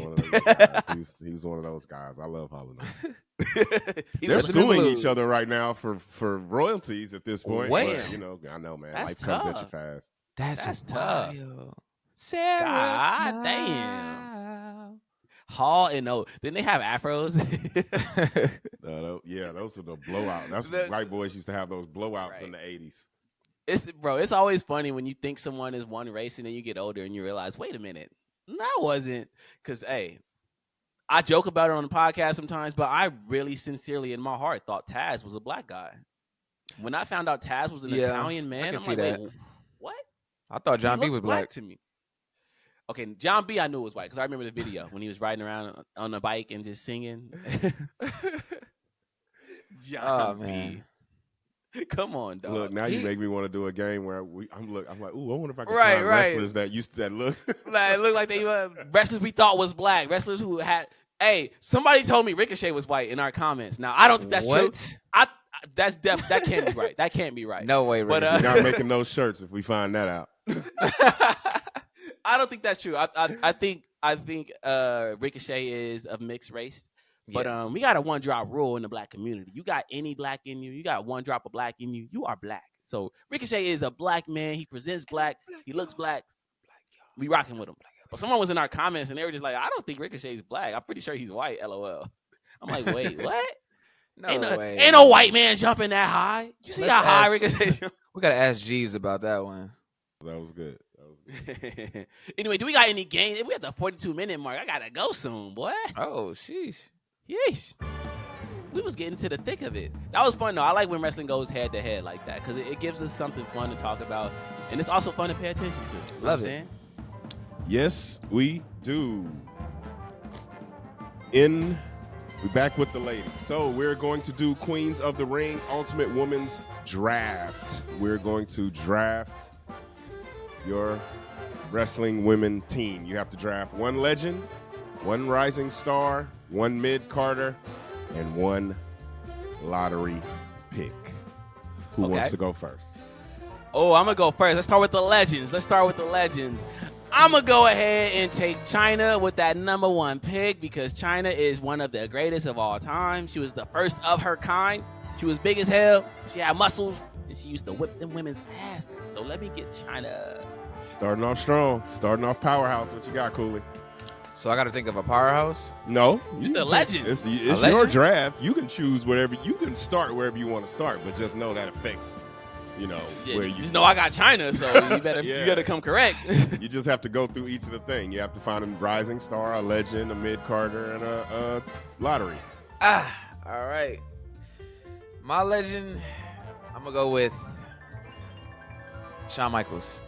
He was one of those guys. I love Hall and Oates. He They're was in the suing blues. each other right now for royalties at this point. Wait. But, you know, I know, man. That's Life comes at you tough. fast. That's tough. wild. Sarah, God damn. Hall and O. Didn't they have afros? Yeah, those were the blowout. That's white boys used to have those blowouts Right. in the 80s. It's always funny when you think someone is one race and then you get older and you realize, wait a minute, that wasn't. Because, hey, I joke about it on the podcast sometimes, but I really sincerely in my heart thought Taz was a black guy. When I found out Taz was an Yeah, Italian man, can I'm see like, that. wait, what? I thought John He B looked was black. to me. Okay, John B. I knew was white because I remember the video when he was riding around on a bike and just singing. John B. man. Come on, dog. Look, now you make me want to do a game where I'm like, ooh, I wonder if I can Right, find right. wrestlers that used to that look. Like, it looked like they wrestlers we thought was black. Wrestlers who had. Hey, somebody told me Ricochet was white in our comments. Now I don't think that's true. That can't be right. That can't be right. No way, But, Ricochet. You're not making those shirts if we find that out. I don't think that's true. I think Ricochet is of mixed race. But Yeah. we got a one drop rule in the black community. You got any black in you, you got one drop of black in you, you are black. So Ricochet is a black man. He presents black. He looks black. We rocking with him. But someone was in our comments and they were just like, I don't think Ricochet's black. I'm pretty sure he's white. LOL. I'm like, wait, what? No way. Ain't no white man jumping that high. You see Let's how high ask- Ricochet jumped? We gotta ask Jeeves about that one. That was good. Anyway, do we got any games? We at the 42-minute mark. I gotta go soon, boy. Oh, sheesh. Yeesh. We was getting to the thick of it. That was fun though. I like when wrestling goes head to head like that because it gives us something fun to talk about, and it's also fun to pay attention to. You know what I'm Love it. saying? Yes, we do. We're back with the ladies. So we're going to do Queens of the Ring Ultimate Women's Draft. We're going to draft your wrestling women team. You have to draft one legend, one rising star, one mid-carder, and one lottery pick. Who Okay. wants to go first? Oh, I'm gonna go first. Let's start with the legends. I'm gonna go ahead and take China with that number one pick because China is one of the greatest of all time. She was the first of her kind. She was big as hell. She had muscles, and she used to whip them women's asses. So let me get China. Starting off strong. Starting off powerhouse. What you got, Cooley? So I gotta think of a powerhouse. No. You're still a legend. It's A your legend? draft. You can choose whatever. You can start wherever you want to start, but just know that affects, Yeah, where you just know I got China, so you better Yeah. you gotta come correct. You just have to go through each of the thing. You have to find a rising star, a legend, a mid-carder, and a lottery. All right. My legend, I'm gonna go with Shawn Michaels.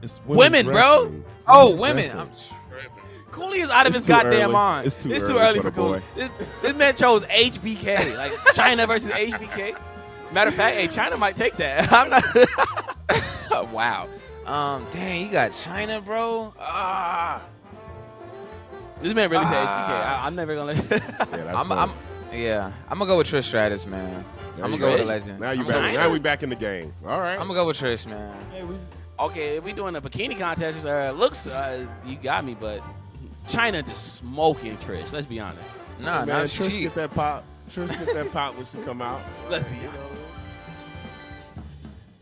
It's Women, bro. wrestling. Oh, Women's women. wrestling. I'm tripping. Cooley is out of It's his too goddamn early. mind. It's too too early early for for the Cooley. boy. This man chose HBK, like China versus HBK. Matter of fact, hey, China might take that. I'm not. Wow. Dang, you got China, bro. This man really said HBK. I'm never gonna. Yeah, that's I'm fun. Yeah, I'm gonna go with Trish Stratus, man. I'm gonna go with a legend. Now you I'm back. Now we back in the game. All right. gonna go with Trish, man. Hey, Okay, if we doing a bikini contest, looks, you got me, but China just smoking Trish. Let's be honest. Nah, man, she Trish cheap. get that pop. Trish get that pop when she come out. Let's be honest.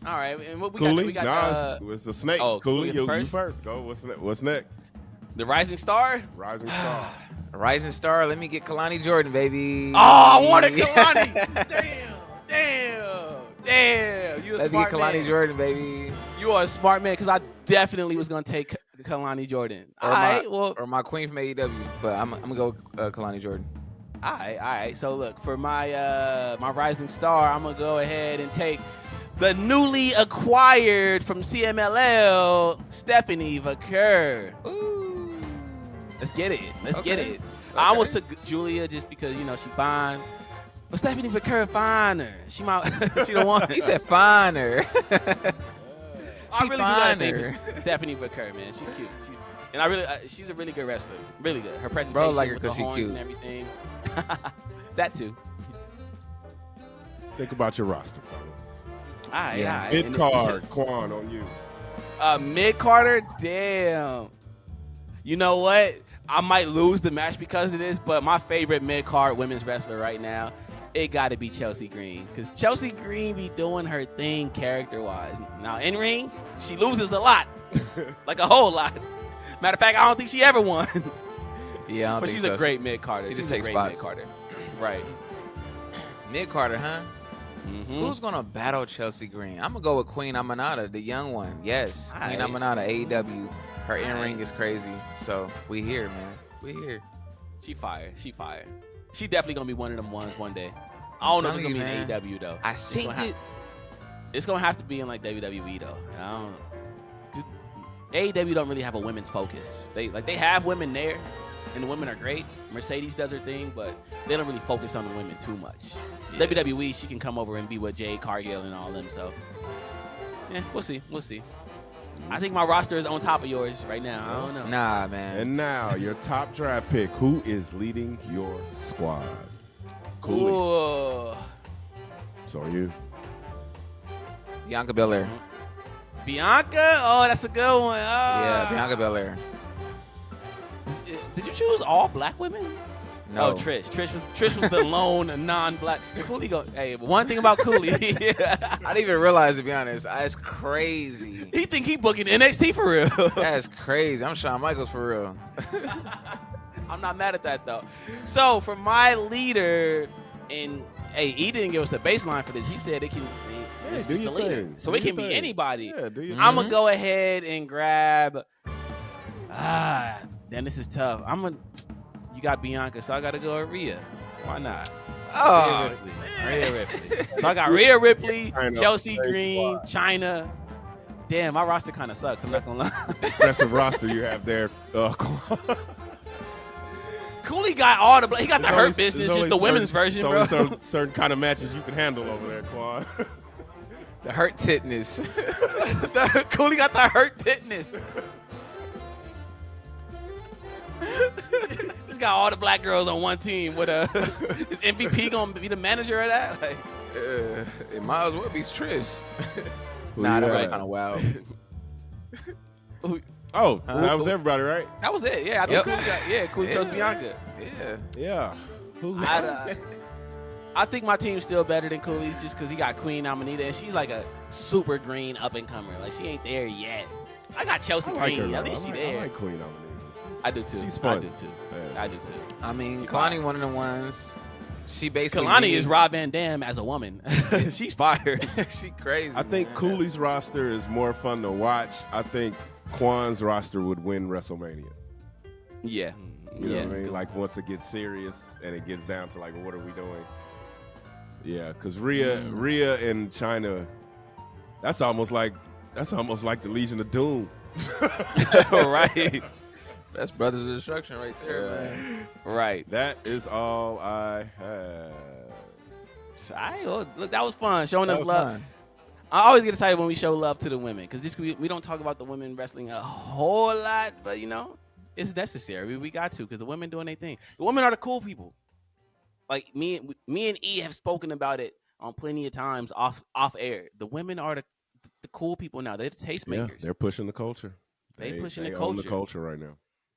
All right, and what we Cooley? got? We got it's a snake. oh, Cooley, Cooley you first? first. Go. What's next? the Rising Star. Rising Star. Rising Star. Let me get Kalani Jordan, baby. Oh, I wanted Kalani. Damn. You a Let me smart get Kalani man. Jordan, baby. You are a smart man because I definitely was gonna take Kalani Jordan. Or All right, well, or my queen from AEW, but I'm gonna go Kalani Jordan. all right. So look, for my my Rising Star, I'm gonna go ahead and take the newly acquired from CMLL, Stephanie Vaquer. Ooh. Let's get it. Let's get Okay. it. I almost took Julia just because she fine, but Stephanie Vaquer finer. She the one. He said finer. I really do got a thing finer. for Stephanie Vaquer, man. She's cute. She's a really good wrestler. Really good. Her presentation Bro like her with the 'cause she horns cute. and everything. That too. Think about your roster, fellas. All right. Yeah. Mid card, Qwan on you. Mid Carter, damn. You know what? I might lose the match because of this, but my favorite mid card women's wrestler right now, it got to be Chelsea Green, because Chelsea Green be doing her thing character wise. Now in ring, she loses a lot, like a whole lot. Matter of fact, I don't think she ever won. Yeah, I don't But think she's so. a great mid Carter. She just She's a takes great spots. mid Carter. Right. Mid Carter, huh? Mhm. Who's gonna battle Chelsea Green? I'm gonna go with Queen Aminata, the young one. Yes, Queen Aight. Aminata, AEW. Her in ring Aight. is crazy. So we here, man. We here. She fire. She definitely gonna be one of them ones one day. I don't know if it's telling gonna you, be in AEW though. I It's seen gonna it. It's gonna have to be in like WWE though. I don't know. AEW don't really have a women's focus. They have women there, and the women are great. Mercedes does her thing, but they don't really focus on the women too much. Yeah. WWE, she can come over and be with Jade Cargill and all them. So, yeah, we'll see. I think my roster is on top of yours right now. I don't know. Nah, man. And now your top draft pick. Who is leading your squad? Cooley. Ooh. So are you. Bianca Belair. Bianca? Oh, that's a good one. Yeah, Bianca Belair. Did you choose all black women? No. Oh, Trish. Trish was the lone non-black. Cooley go. Hey, but one thing about Cooley, I didn't even realize, to be honest. That's crazy. he think he booking NXT for real. That's crazy. I'm Shawn Michaels for real. I'm not mad at that though. So for my leader, and hey, he didn't give us the baseline for this. He said it can. It's do just your the leader, thing. so Do it can your be thing. anybody. Yeah, do your I'm Mhm. gonna go ahead and grab. Then this is tough. You got Bianca, so I gotta go with Rhea. Why not? Oh, Rhea Ripley. So I got Rhea Ripley, China, Chelsea same Green, squad. China. Damn, my roster kind of sucks. I'm not gonna lie. Impressive roster you have there. Cooley got all the. He got the There's hurt only- business, there's just only the women's certain- version, there's bro. only certain kind of matches you can handle over there, Qwan. the hurt titness. Cooley got the hurt titness. Just got all the black girls on one team. With is MVP gonna be the manager of that? Like, It might as well be Trish. Who Nah, you that was got? kind of wild. Oh, so that was everybody, right? that was it. Yeah, I Yep. think Cooley chose Bianca. Yeah. Yeah. Who? I think my team's still better than Cooley's just because he got Queen Amanita, and she's like a super green up and comer. Like she ain't there yet. I got Chelsea I like her. Green. though. At least I she like, there. I like Queen Amanita. I do too. She's fun. I do too. Yeah. I do too. I mean, She Kalani fire. one of the ones. She basically. Kalani is Rob Van Dam as a woman. She's fired. She crazy. I think man. Cooley's roster is more fun to watch. I think Quan's roster would win WrestleMania. Yeah. You know Yeah. what I mean? Like once it gets serious and it gets down to like, what are we doing? Yeah, because Rhea and China, that's almost like the Legion of Doom. Right. That's Brothers of Destruction right there, man. Right. That is all I have. Look, that was fun. Showing That us was love. fun. I always get excited when we show love to the women because we don't talk about the women wrestling a whole lot, but it's necessary. We got to because the women doing their thing. The women are the cool people. like me and E have spoken about it on plenty of times off air. The women are the cool people now. They're the tastemakers. Yeah, they're pushing the culture. They pushing the own culture. the culture right now.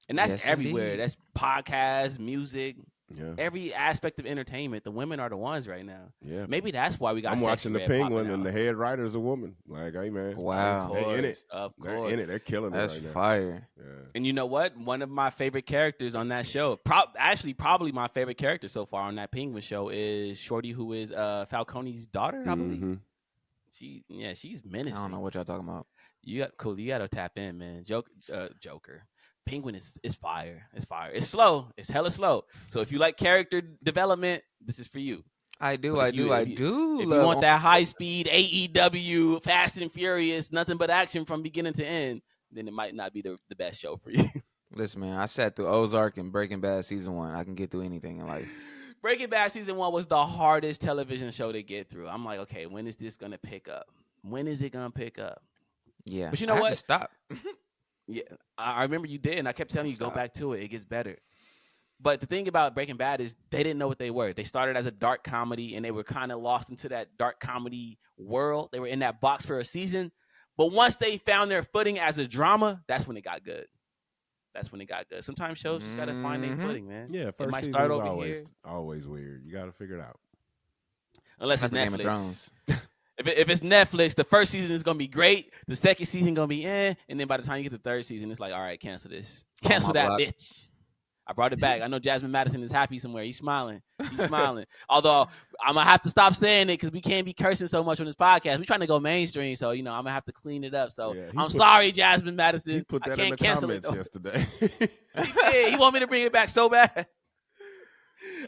And that's Yes, everywhere. indeed. That's podcasts, music, Yeah, every aspect of entertainment. The women are the ones right now. yeah. Maybe that's why we got. I'm Sexy watching the Red Penguin, popping and the out. head writer's a woman. Like, hey man, Wow. they in it. Of They're course. in it. They're killing That's it right now. fire. Yeah. And you know what? One of my favorite characters on that show, probably my favorite character so far on that Penguin show is Shorty, who is Falcone's daughter, I believe. Mhm. She's menacing. I don't know what y'all talking about. You got to tap in, man. Joker. Penguin is fire. It's fire. It's slow. It's hella slow. So if you like character development, this is for you. I do. But I if you- do. I if you- do. If love you want that high speed AEW, Fast and Furious, nothing but action from beginning to end, then it might not be the best show for you. Listen, man. I sat through Ozark and Breaking Bad season 1. I can get through anything in life. Breaking Bad season 1 was the hardest television show to get through. I'm like, okay, when is this gonna pick up? When is it gonna pick up? Yeah. But you know I had what? to stop. Yeah, I remember you did, and I kept telling you, go Stop. back to it. It gets better. But the thing about Breaking Bad is they didn't know what they were. They started as a dark comedy, and they were kind of lost into that dark comedy world. They were in that box for a season. But once they found their footing as a drama, that's when it got good. Sometimes shows just got to find their Mhm. footing, man. Yeah, It first might season start is over here. always weird. You got to figure it out. Unless it's Except for Game of Netflix. Thrones. If it's Netflix, the first season is gonna be great. The second season gonna be and then by the time you get to the third season, it's like, all right, cancel this, cancel my that block. bitch. I brought it back. I know Jasmine Madison is happy somewhere. He's smiling. Although I'm gonna have to stop saying it because we can't be cursing so much on this podcast. We're trying to go mainstream, so I'm gonna have to clean it up. So Yeah, I'm sorry, Jasmine Madison. He put I that can't in the cancel comments it. yesterday. He did. He want me to bring it back so bad.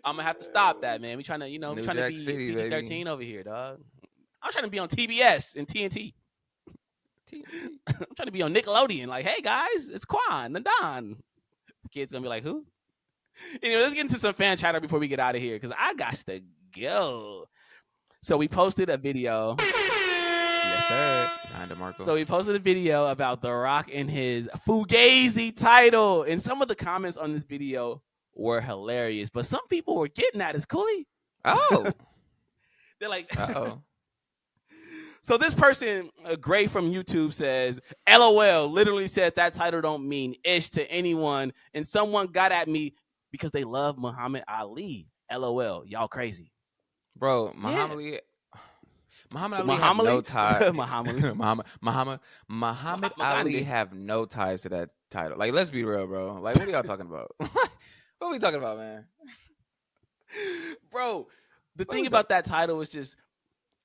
I'm gonna have to stop that, man. We trying to, New we trying to Jack be City, PG-13 baby. over here, dog. I'm trying to be on TBS and TNT. I'm trying to be on Nickelodeon. Like, hey guys, it's Qwan and Don. The kid's gonna be like, who? Anyway, let's get into some fan chatter before we get out of here because I got to go. So we posted a video. Yes, sir. Behind DeMarco. So we posted a video about The Rock and his Fugazi title, and some of the comments on this video were hilarious. But some people were getting at us, Cooley. Oh. They're like, Uh-oh. So this person, Gray from YouTube, says, LOL, literally said that title don't mean ish to anyone. And someone got at me because they love Muhammad Ali. LOL, y'all crazy. Bro, Muhammad Ali have no ties. Muhammad Ali have no ties to that title. Like, let's be real, bro. Like, what are y'all talking about? What are we talking about, man? Bro, the thing about that title is just,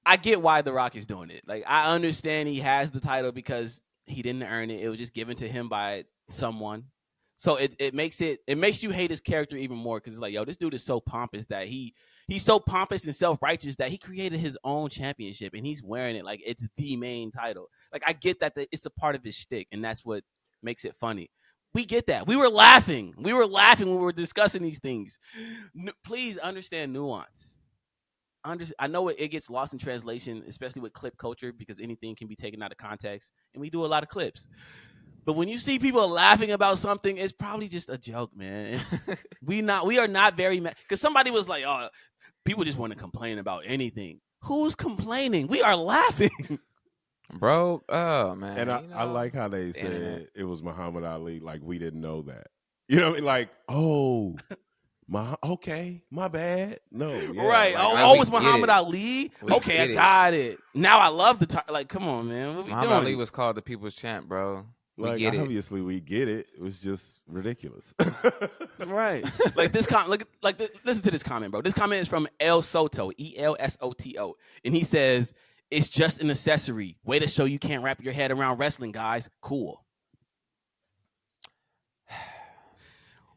I get why The Rock is doing it. Like, I understand he has the title because he didn't earn it. It was just given to him by someone. So it makes you hate his character even more because it's like, yo, this dude is so pompous that he's so pompous and self-righteous that he created his own championship and he's wearing it like it's the main title. Like, I get that it's a part of his shtick and that's what makes it funny. We get that. We were laughing. We were laughing when we were discussing these things. Please understand nuance. I know it gets lost in translation, especially with clip culture, because anything can be taken out of context, and we do a lot of clips. But when you see people laughing about something, it's probably just a joke, man. We are not very mad because somebody was like, "Oh, people just want to complain about anything." Who's complaining? We are laughing, bro. Oh man, and I like how they said internet. it was Muhammad Ali. Like, we didn't know that. You know what I mean? Like, oh. Okay, my bad. No, yeah, right? Like, It's Muhammad Ali. Okay, I got it. Now I love the title. Like, come on, man. What we Muhammad doing? Ali was called the People's Champ, bro. We like, get it. obviously we get it. It was just ridiculous. Right. Like this comment. Listen to this comment, bro. This comment is from El Soto, ELSOTO, and he says, "It's just an accessory. Way to show you can't wrap your head around wrestling, guys. Cool."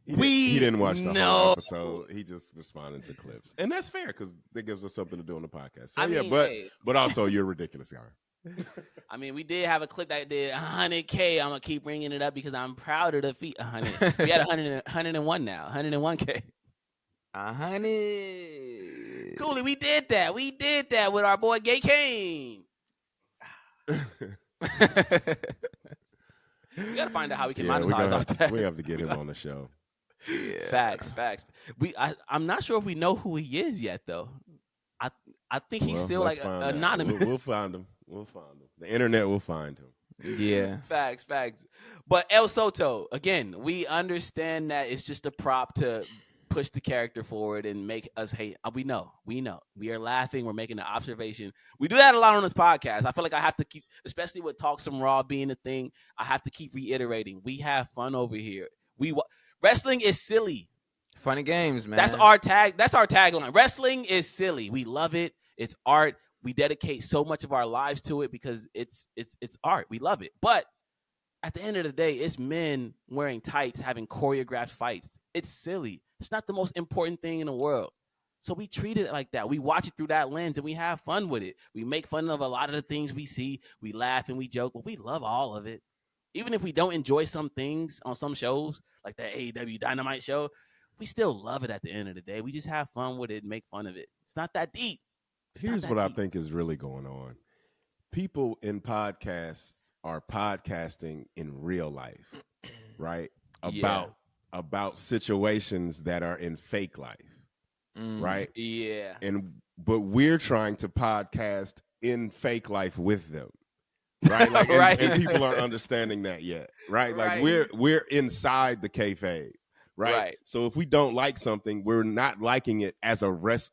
He didn't watch the whole episode. He just responded to clips, and that's fair because that gives us something to do on the podcast. So but also you're ridiculous, guy. I mean, we did have a clip that did 100K. I'm gonna keep bringing it up because I'm proud of the feat. 100. We had 101 now. 101K. 100. Cooley, we did that. We did that with our boy Gay Kane. We gotta find out how we can monetize off that. We have to get him on the show. Yeah. Facts. I'm not sure if we know who he is yet, though. I think he's still let's like find out. anonymous. We'll find him. The internet will find him. Yeah. Facts. But El Soto, again, we understand that it's just a prop to push the character forward and make us hate. We know. We are laughing. We're making an observation. We do that a lot on this podcast. I feel like I have to keep, especially with Talk Some Raw being a thing, I have to keep reiterating. We have fun over here. Wrestling is silly. Funny games, man. That's our tagline. Wrestling is silly. We love it. It's art. We dedicate so much of our lives to it because it's art. We love it. But at the end of the day, it's men wearing tights, having choreographed fights. It's silly. It's not the most important thing in the world. So we treat it like that. We watch it through that lens and we have fun with it. We make fun of a lot of the things we see. We laugh and we joke, but we love all of it. Even if we don't enjoy some things on some shows, like that AEW Dynamite show, we still love it at the end of the day. We just have fun with it and make fun of it. It's not that deep. Here's what I think is really going on. People in podcasts are podcasting in real life, right? About situations that are in fake life, right? Yeah. But we're trying to podcast in fake life with them, right? Like, right. And people aren't understanding that yet, right? Like we're inside the kayfabe. Right? So if we don't like something, we're not liking it as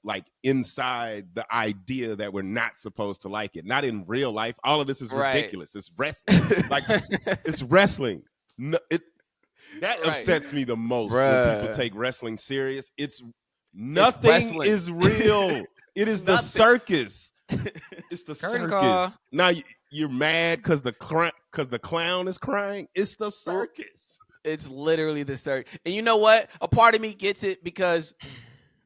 like inside the idea that we're not supposed to like it. Not in real life. All of this is ridiculous. It's wrestling. Like it's wrestling. No, that upsets me the most when people take wrestling serious. Nothing is real. It is the circus. It's the circus. Call. Now you're mad because the clown is crying. It's the circus. It's literally the circus. And you know what? A part of me gets it because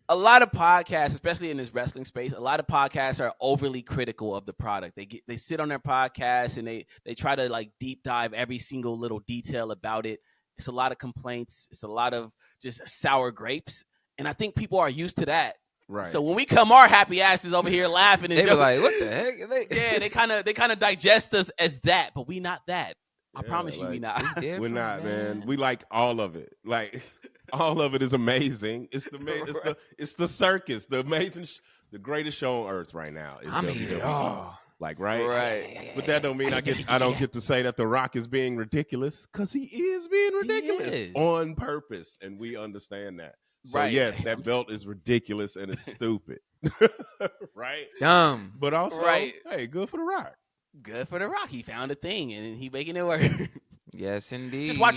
a lot of podcasts, especially in this wrestling space, a lot of podcasts are overly critical of the product. They sit on their podcast and they try to like deep dive every single little detail about it. It's a lot of complaints. It's a lot of just sour grapes. And I think people are used to that. Right. So when we come our happy asses over here laughing and they be like, what the heck? Yeah, they kind of digest us as that, but we not that. I promise you, we not. We're not, man. We like all of it. Like all of it is amazing. It's the circus, the amazing, the greatest show on earth right now. Is WWE. Like right. But that don't mean I don't get to say that The Rock is being ridiculous because he is being ridiculous on purpose, and we understand that. So yes, that belt is ridiculous and it's stupid, right? Dumb, but also, hey, good for The Rock. Good for The Rock. He found a thing and he making it work. Yes, indeed. Just watch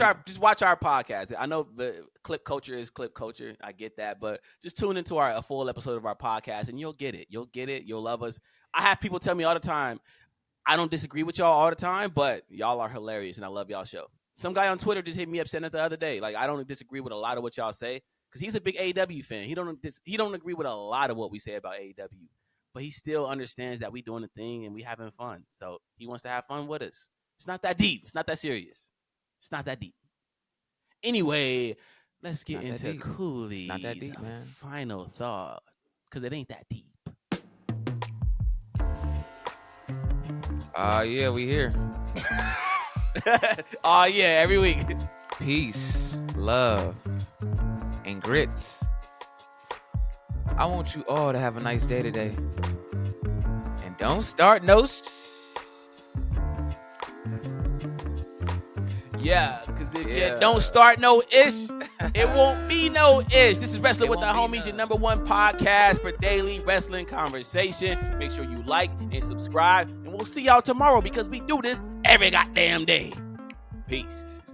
our podcast. I know the clip culture is clip culture. I get that, but just tune into a full episode of our podcast and you'll get it. You'll love us. I have people tell me all the time, I don't disagree with y'all all the time, but y'all are hilarious and I love y'all show. Some guy on Twitter just hit me up saying it the other day. Like, I don't disagree with a lot of what y'all say because he's a big AEW fan. He don't agree with a lot of what we say about AEW. But he still understands that we doing the thing and we having fun. So he wants to have fun with us. It's not that deep. It's not that serious. It's not that deep. Anyway, let's get into Cooley's not that deep, man. Final thought. Because it ain't that deep. Yeah, we here. Every week. Peace, love, and grits. I want you all to have a nice day today. And don't start no Yeah, because if you don't start no ish, it won't be no ish. This is Wrestling with the Homies, your number one podcast for daily wrestling conversation. Make sure you like and subscribe. And we'll see y'all tomorrow because we do this every goddamn day. Peace.